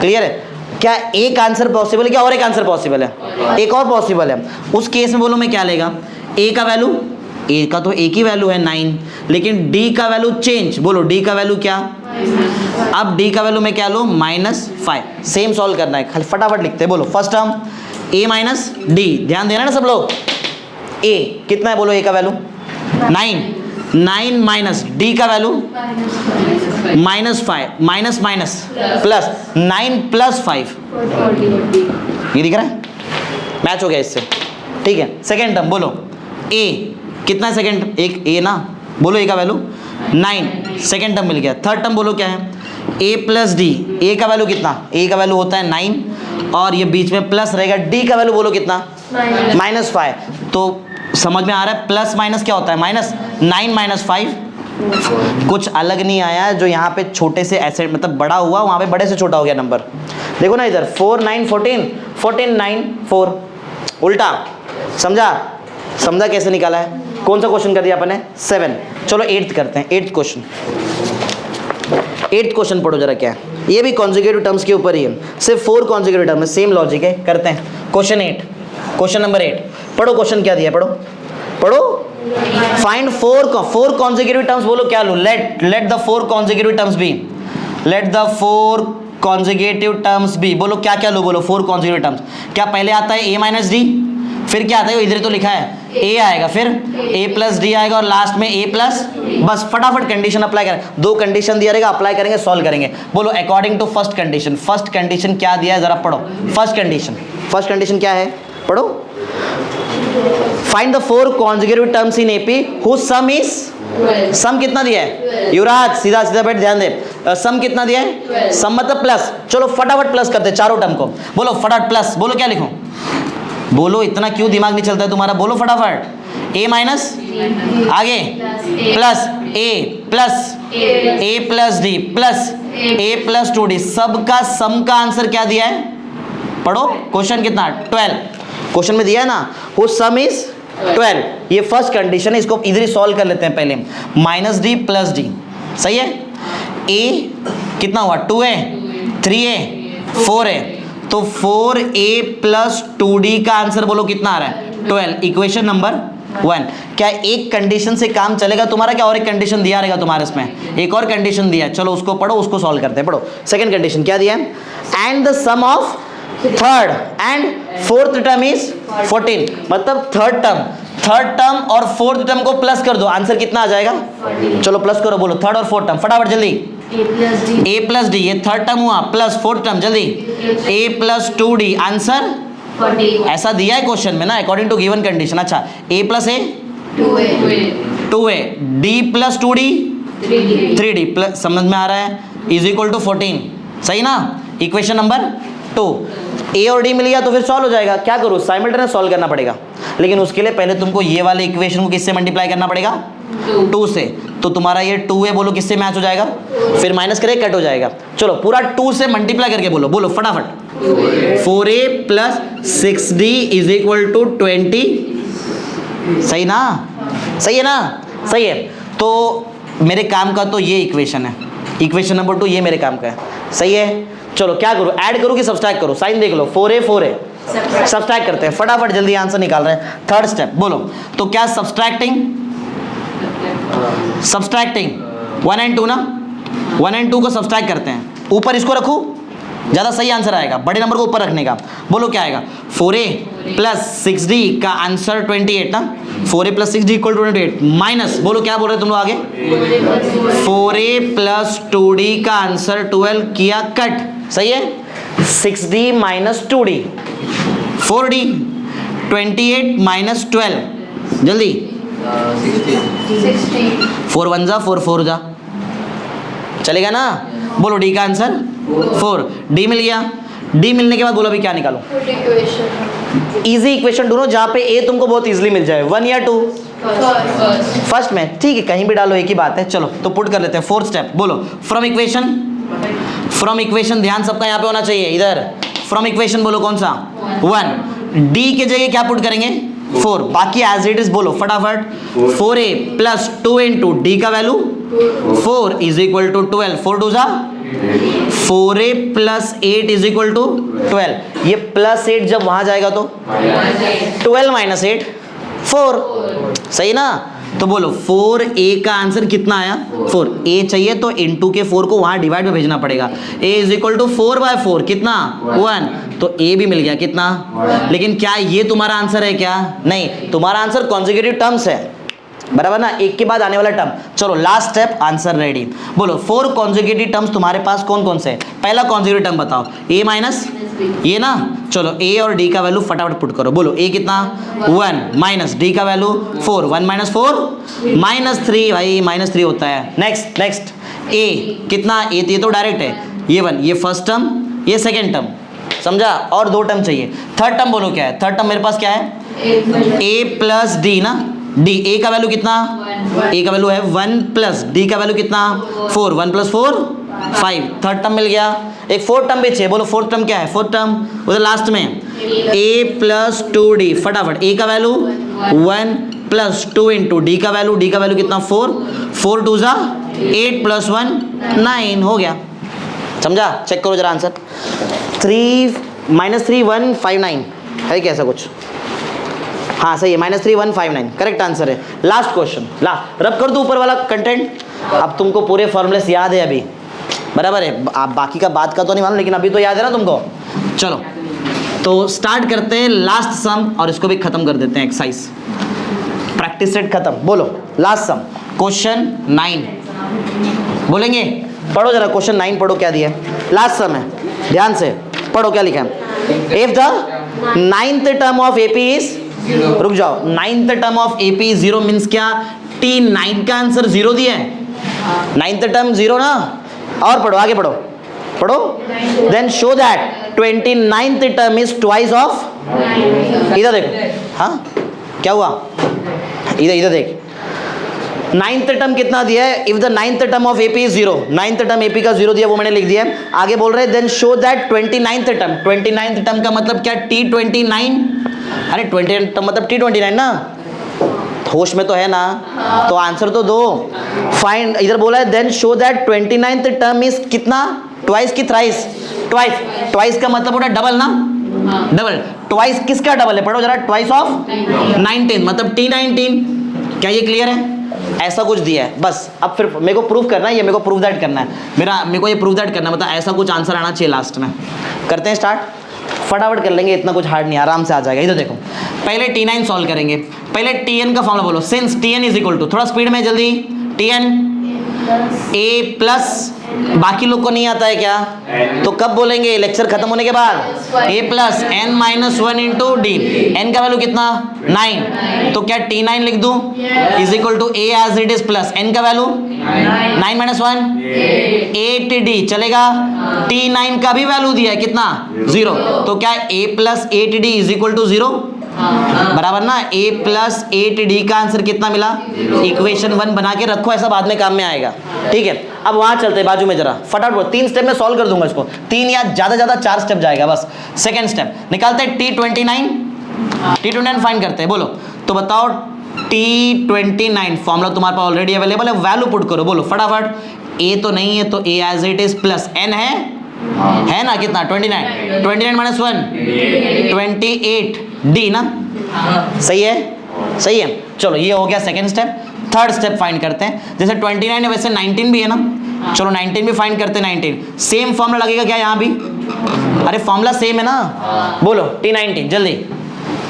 Speaker 1: क्लियर है। क्या एक आंसर पॉसिबल है क्या और एक आंसर पॉसिबल है? एक और पॉसिबल है। उस केस में बोलो मैं क्या लेगा? ए का वैल्यू, ए का तो एक ही वैल्यू है 9, लेकिन डी का वैल्यू चेंज, बोलो डी का वैल्यू क्या? अब डी का वैल्यू मैं क्या लूँ? -5। सेम सॉल्व करना है, खाली फटाफट लिखते हैं। बोलो first term a minus D, ध्यान देना ना सब लोग। a कितना है बोलो? a का वैल्यू 9 माइनस डी का वैल्यू -5, माइनस प्लस 9 + 5, ये दिख रहा है, मैच हो गया इससे, ठीक है। सेकेंड टर्म बोलो a कितना है? सेकेंड एक a ना, बोलो a का वैल्यू 9, सेकेंड टर्म मिल गया। थर्ड टर्म बोलो क्या है? a प्लस डी, a का वैल्यू कितना? a का वैल्यू होता है 9 और ये बीच में प्लस रहेगा, d का वैल्यू बोलो कितना? -5। तो समझ में आ रहा है प्लस माइनस क्या होता है? -9 - 5 कुछ अलग नहीं आया, जो यहाँ पे छोटे से ऐसे मतलब बड़ा हुआ वहाँ पे बड़े से छोटा हो गया नंबर। देखो ना इधर 4 9 14, 14 9 4, उल्टा, समझा कैसे निकाला है? कौन सा क्वेश्चन कर दिया अपन ने? 7। चलो 8th करते हैं, 8th क्वेश्चन पढ़ो जरा क्या है। ये भी कॉन्जुगेटिव टर्म्स के ऊपर ही है, सिर्फ 4 कॉन्जुगेटिव टर्म है, सेम लॉजिक है, करते हैं। क्वेश्चन नंबर 8 पढ़ो, क्वेश्चन क्या दिया पढ़ो। फाइंड 4 कॉन्जुगेटिव टर्म्स, बोलो क्या लो? Let the 4 conjugative terms be, let the 4 conjugative terms be, बोलो क्या क्या लो? बोलो 4 कॉन्जुगेटिव टर्म्स। क्या पहले आता है a माइनस डी, फिर क्या आता है? इधर तो लिखा है a आएगा, फिर a प्लस डी आएगा और लास्ट में a प्लस, बस फटाफट कंडीशन अप्लाई करें। 2 कंडीशन दिया रहेगा, अप्लाई करेंगे, सॉल्व करेंगे। बोलो according to first condition, first condition क्या दिया है जरा पढ़ो। फर्स्ट कंडीशन क्या है? पढ़ो। Find the 4 conjugative terms in AP whose sum is, sum कितना दिया है? युवराज सीधा बैठ, ध्यान दे, सम कितना दिया है? सम मतलब प्लस। चलो फटाफट प्लस करते हैं चारों टर्म को, बोलो फटाफट प्लस, बोलो क्या लिखूं? बोलो इतना क्यों दिमाग नहीं चलता है तुम्हारा? बोलो फटाफट। a माइनस आगे plus a plus D plus a + 2d, सबका सम का आंसर क्या दिया है? पढ़ो क्वेश्चन कितना? 12 क्वेश्चन में दिया है ना, वो सम इज 12। ये फर्स्ट कंडीशन है, इसको इधर ही सॉल्व कर लेते हैं पहले। -d + d, सही है। a कितना हुआ? 2a 3a 4a, तो 4a + 2d का आंसर बोलो कितना आ रहा है? 12। Equation number 1। क्या एक कंडीशन से काम चलेगा तुम्हारा? क्या और एक कंडीशन दिया रहेगा तुम्हारे इसमें? एक और कंडीशन दिया है, चलो उसको पढ़ो, उसको सॉल्व करते हैं। पढ़ो सेकंड कंडीशन क्या दिया है? And the sum of third and fourth term is 14, मतलब थर्ड टर्म और फोर्थ टर्म को प्लस कर दो, आंसर कितना आ जाएगा? चलो प्लस करो, बोलो थर्ड और फोर्थ टर्म फटाफट जल्दी। a + d, ये थर्ड टर्म हुआ, प्लस फोर्थ टर्म जल्दी, a + 2d, आंसर
Speaker 2: 40,
Speaker 1: ऐसा दिया है क्वेश्चन में ना, अकॉर्डिंग टू गिवन कंडीशन। अच्छा a + a 2a, d + 2d 3d, plus समझ में आ रहा है, = 14, सही ना। इक्वेशन नंबर 2, a और d मिल गया तो फिर सॉल्व हो जाएगा। क्या करूँ? साइमल्टेनियस सॉल्व करना पड़ेगा, लेकिन उसके लिए पहले तुमको ये वाले इक्वेशन को किससे मल्टीप्लाई करना पड़ेगा? 2 से। तो तुम्हारा ये 2a बोलो किससे मैच हो जाएगा? फिर माइनस करे कट हो जाएगा। चलो पूरा 2 से मल्टीप्लाई करके बोलो फटाफट। 4a + 6d = 20, सही ना? सही है ना? सही है। तो मेरे काम का तो ये इक्वेशन है, इक्वेशन नंबर 2 ये मेरे काम का है, सही है। चलो क्या करूँ, ऐड करूँ कि सब्सट्रैक्ट करूँ? साइन देख लो, 4a 4a, सब्सट्रैक्ट करते हैं फटाफट, जल्दी आंसर निकाल रहे हैं। थर्ड स्टेप बोलो, तो क्या सब्सट्रैक्टिंग 1 and 2 ना, 1 and 2 को सब्सट्रैक्ट करते हैं, ऊपर इसको रखूँ ज़्यादा सही आंसर आएगा, बड़े नंबर को ऊपर रखने का। बोलो क्या आएगा, 4a प्लस 6d का आंसर 28 ना, 4a plus 6d equal to 28 minus, बोलो क्या बोल रहे तुम लोग आगे, 4a प्लस 2d का आंसर 12 किया कट, सही है। 6d minus 2d 4d, 28 minus 12, जल्दी
Speaker 2: 60
Speaker 1: 4 1 जा 4 4 जा, चलेगा ना। बोलो डी का आंसर 4, डी मिल गया। डी मिलने के बाद बोलो अभी क्या निकालो,
Speaker 2: फुल इक्वेशन
Speaker 1: इजी इक्वेशन ढूंढो जहाँ पे ए तुमको बहुत इजीली मिल जाए, 1 या 2
Speaker 2: फर्स्ट
Speaker 1: फर्स्ट में, ठीक है कहीं भी डालो एक ही बात है। चलो तो पुट कर लेते हैं फोर्थ स्टेप, बोलो फ्रॉम इक्वेशन, फ्रॉम इक्वेशन ध्यान सबका यहाँ पे होना चाहिए, इधर फ्रॉम इक्वेशन बोलो कौन सा 1, डी के जगह क्या पुट करेंगे 4, बाकी एज इट इज बोलो फटाफट, 4a प्लस 2 इंटू डी का वैल्यू 4 इज इक्वल टू 12, 4 2 जा 4a plus 8 is equal to 12, ये प्लस 8 जब वहां जाएगा तो 12 माइनस 8 4, सही ना। तो बोलो 4a का आंसर कितना आया 4, a चाहिए तो इनटू के 4 को वहां डिवाइड में भेजना पड़ेगा, a इज इक्वल टू 4/4 कितना 1, तो a भी मिल गया कितना। लेकिन क्या ये तुम्हारा आंसर है क्या, नहीं, तुम्हारा आंसर कॉन्जिक्यूटिव टर्म्स है, बराबर ना, एक के बाद आने वाला टर्म। चलो लास्ट स्टेप, आंसर रेडी। बोलो 4 कॉन्जिक्यूटिव टर्म्स तुम्हारे पास कौन कौन से है, पहला कॉन्जिक्यूटिव टर्म बताओ, a माइनस ये ना, चलो a और d का वैल्यू फटाफट पुट करो, बोलो a कितना 1 माइनस d का वैल्यू 4, 1 माइनस 4 -3, भाई -3 होता है। नेक्स्ट नेक्स्ट a कितना, a ये तो डायरेक्ट है, ये 1, ये फर्स्ट टर्म ये सेकेंड टर्म, समझा, और 2 टर्म चाहिए। थर्ड टर्म बोलो क्या है, थर्ड टर्म मेरे पास क्या है a प्लस डी ना, डी a का वैल्यू कितना, a का वैल्यू है 1 प्लस d का वैल्यू कितना 4, 1 प्लस 4 5, थर्ड टर्म मिल गया। एक फोर्थ टर्म भी चाहिए, बोलो फोर्थ टर्म क्या है, फोर्थ टर्म उधर लास्ट में a प्लस 2d, फटाफट a का वैल्यू 1 प्लस 2 इंटू डी का वैल्यू, डी का वैल्यू कितना 4, 4 2 जा 8 प्लस 1 9, हो गया, समझा। चेक करो जरा आंसर, 3 -3 1 5 9 है क्या ऐसा कुछ, हाँ सही है, -3 1 5 9 करेक्ट आंसर है। लास्ट क्वेश्चन, लास्ट रब कर दो ऊपर वाला कंटेंट, अब तुमको पूरे फॉर्मूलेस याद है अभी, बराबर है, आप बाकी का बात का तो नहीं मालूम, लेकिन अभी तो याद है ना तुमको। चलो तो स्टार्ट करते हैं लास्ट सम, और इसको भी खत्म कर देते हैं एक्सरसाइज, प्रैक्टिस सेट खत्म। बोलो लास्ट सम, क्वेश्चन 9 बोलेंगे, पढ़ो जरा क्वेश्चन 9 पढ़ो क्या दिया है, लास्ट सम है, ध्यान से पढ़ो क्या लिखा है। If the 9th term of AP is, रुक जाओ, 9th term of AP 0 means क्या, T9 का आंसर 0 दिया है, 9th टर्म 0 ना, और पढ़ो आगे पढ़ो, पढ़ो, then show that 29th term is twice of, इधर देखो, हाँ क्या हुआ, इधर इधर देख, 9th टर्म कितना दिया है, if the 9th term of AP is 0, 9th term AP का 0 दिया, वो मैंने लिख दिया है। आगे बोल रहे हैं then show that 29th term, 29th term का मतलब क्या, T29, अरे 29 टर्म मतलब T29 ना, होश में तो है ना, तो आंसर तो दो। फाइंड, इधर बोला है then show that 29th term is कितना, ट्वाइस की थ्राइस, ट्वाइस, ट्वाइस का मतलब होता है डबल ना, डबल, ट्वाइस किसका डबल है, पढ़ो जरा, ट्वाइस ऑफ 19 मतलब T19, क्या ये क्लियर है, ऐसा कुछ दिया है बस। अब फिर मेरे को प्रूफ करना है, ये मेरे को प्रूफ दैट करना है, मेरे को ये प्रूफ दैट करना है, मतलब ऐसा कुछ आंसर आना चाहिए लास्ट में। करते हैं स्टार्ट, फटाफट कर लेंगे, इतना कुछ हार्ड नहीं, आराम से आ जाएगा। इधर देखो, पहले T9 सॉल्व करेंगे, पहले Tn का फॉर्मूला बोलो, since Tn is equal to, थोड़ा स्पीड में जल्दी, Tn a प्लस, बाकी लोग को नहीं आता है क्या, तो कब बोलेंगे, लेक्चर खत्म होने के बाद, a plus n minus 1 into d, n का वैल्यू कितना 9, तो क्या T9 लिख दूं, is equal to a as it is plus n का वैल्यू 9 माइनस 1 8d, चलेगा। T9 का भी वैल्यू दिया है कितना 0, तो क्या a plus 8d is equal to 0, बराबर ना, a प्लस 8d का आंसर कितना मिला, इक्वेशन 1 बना के रखो, ऐसा बाद में काम में आएगा, ठीक है। अब वहां चलते हैं बाजू में जरा, फटाफट 3 स्टेप में सॉल्व कर दूंगा इसको, 3 या ज्यादा 4 स्टेप जाएगा बस। सेकंड स्टेप निकालते हैं T29 फाइंड करते हैं, बोलो तो बताओ T29 फॉर्मूला तुम्हारे पास ऑलरेडी अवेलेबल है, वैल्यू पुट करो, बोलो फटाफट। ए तो नहीं है तो A as it is plus N है ना, कितना 29, 29 माइनस 1 28 डी ना, सही है, सही है। चलो ये हो गया second step. Third step find करते हैं, जैसे 29 है वैसे 19 भी है ना, चलो 19 भी फाइंड करते हैं। 19 सेम फॉर्मूला लगेगा क्या यहाँ भी? अरे फॉर्मूला सेम है ना, बोलो T19 जल्दी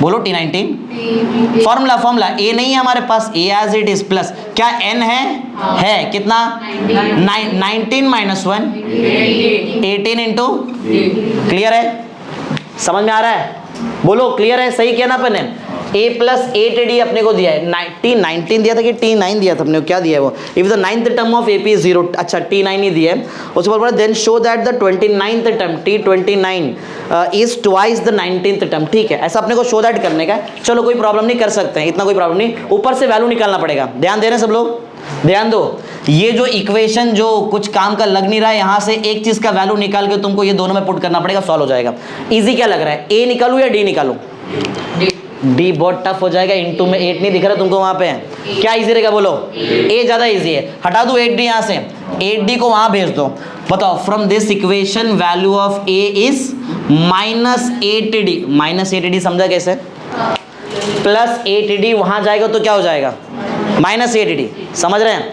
Speaker 1: बोलो। T19 फॉर्मूला ए नहीं है हमारे पास, ए एज इट इज प्लस क्या एन है कितना 19 माइनस 1 18 इंटू, क्लियर है, समझ में आ रहा है, बोलो क्लियर है, सही किया ना अपन ने। a प्लस 8d अपने को दिया है, T19 दिया था कि T9 दिया था अपने को, क्या दिया है वो, if the 9th term of AP is 0, अच्छा T9 ही दिया है। उसके बाद बोला then show that the 29th term T29 is twice the 19th term, ठीक है, ऐसा अपने को शो दैट करने का है। चलो कोई प्रॉब्लम नहीं, कर सकते हैं, इतना कोई प्रॉब्लम नहीं, ऊपर से वैल्यू निकालना पड़ेगा। ध्यान दे रहे हैं सब लोग, ध्यान दो। ये जो इक्वेशन जो कुछ काम का लग नहीं रहा है, यहाँ से एक चीज का वैल्यू निकाल के तुमको ये दोनों में पुट करना पड़ेगा, सॉल्व हो जाएगा। इजी क्या लग रहा है, ए निकालूं या डी निकालूं? डी बहुत टफ हो जाएगा, इनटू में 8 नहीं दिख रहा तुमको वहां पे, क्या इजी रहेगा बोलो? ए ज्यादा इजी है, हटा दो 8d यहाँ से, 8d को वहां भेज दो। बताओ from this equation value of A is minus 8d, minus 8d समझा कैसे, प्लस 8d वहां जाएगा तो क्या हो जाएगा माइनस 8d, समझ रहे हैं?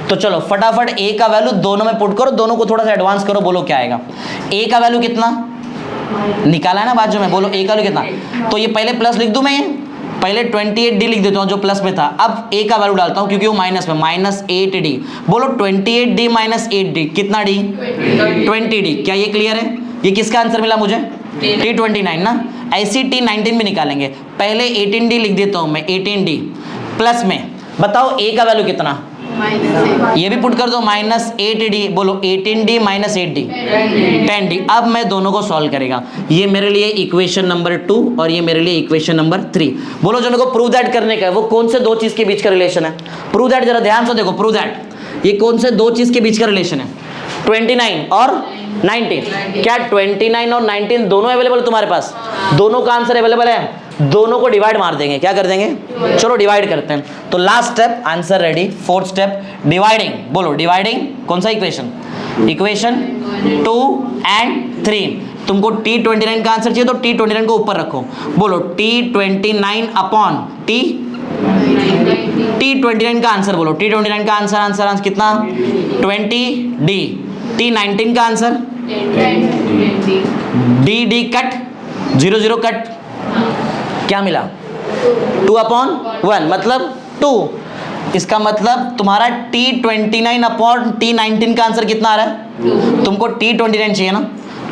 Speaker 1: तो चलो फटाफट ए का वैल्यू दोनों में पुट करो, दोनों को थोड़ा सा एडवांस करो, बोलो क्या आएगा। ए का वैल्यू कितना निकाला है ना बाजू में, बोलो ए का वैल्यू कितना, तो ये पहले प्लस लिख दूं मैं, ये पहले 28d लिख देता हूँ जो प्लस में था, अब ए का वैल्यू डालता हूँ क्योंकि वो माइनस में, माइनस 8d, बोलो 28d माइनस 8d कितना d 20d, क्या ये क्लियर है? ये किसका आंसर मिला मुझे? T29 ना। ऐसी T19 भी निकालेंगे, पहले 18d लिख देता हूँ मैं, 18d प्लस में, बताओ ए का वैल्यू कितना, ये भी पुट कर दो, माइनस 8d, बोलो 18d माइनस 8d 10d। अब मैं दोनों को सॉल्व करेगा, ये मेरे लिए इक्वेशन नंबर 2 और ये मेरे लिए इक्वेशन नंबर 3। बोलो जो मेरे को प्रूव दैट करने का है वो कौन से दो चीज के बीच का रिलेशन है, प्रूव दैट, जरा ध्यान से देखो, प्रूव दैट ये कौन से दो चीज के बीच का रिलेशन है, 29 और 19, क्या 29 और 19 दोनों अवेलेबल तुम्हारे पास, दोनों का आंसर अवेलेबल है, दोनों को डिवाइड मार देंगे, क्या कर देंगे, चलो डिवाइड करते हैं। तो last step answer ready, fourth step dividing, बोलो डिवाइडिंग कौन सा इक्वेशन, इक्वेशन 2 and 3। तुमको T29 का आंसर चाहिए तो T29 को ऊपर रखो, बोलो T29 अपॉन T29 का आंसर, बोलो T29 का आंसर कितना 20d, T19 का आंसर डी कट 0 0 कट, क्या मिला 2/1, मतलब 2, इसका मतलब तुम्हारा T29 अपॉन T19 का आंसर कितना आ रहा है, तुमको T29 चाहिए ना,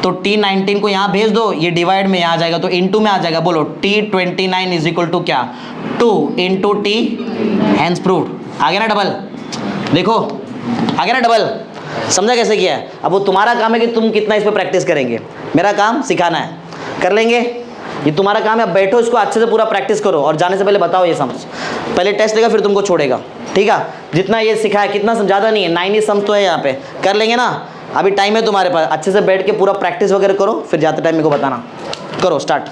Speaker 1: तो T19 को यहाँ भेज दो, ये डिवाइड में यहाँ आ जाएगा तो इनटू में आ जाएगा, बोलो T29 इज इक्वल टू क्या 2 इंटू T, हैंस प्रूव्ड, आ गया ना डबल, देखो आ गया ना डबल, समझा कैसे किया है? अब वो तुम्हारा काम है कि तुम कितना इस पर प्रैक्टिस करेंगे, मेरा काम सिखाना है, कर लेंगे, ये तुम्हारा काम है। अब बैठो इसको अच्छे से पूरा प्रैक्टिस करो और जाने से पहले बताओ ये समझ, पहले टेस्ट लेगा फिर तुमको छोड़ेगा, ठीक है? जितना ये सिखाया कितना ज़्यादा नहीं है, 9 ही सम तो है यहाँ पे, कर लेंगे ना, अभी टाइम है तुम्हारे पास, अच्छे से बैठ के पूरा प्रैक्टिस वगैरह करो, फिर जाते टाइम मेरे को बताना, करो स्टार्ट।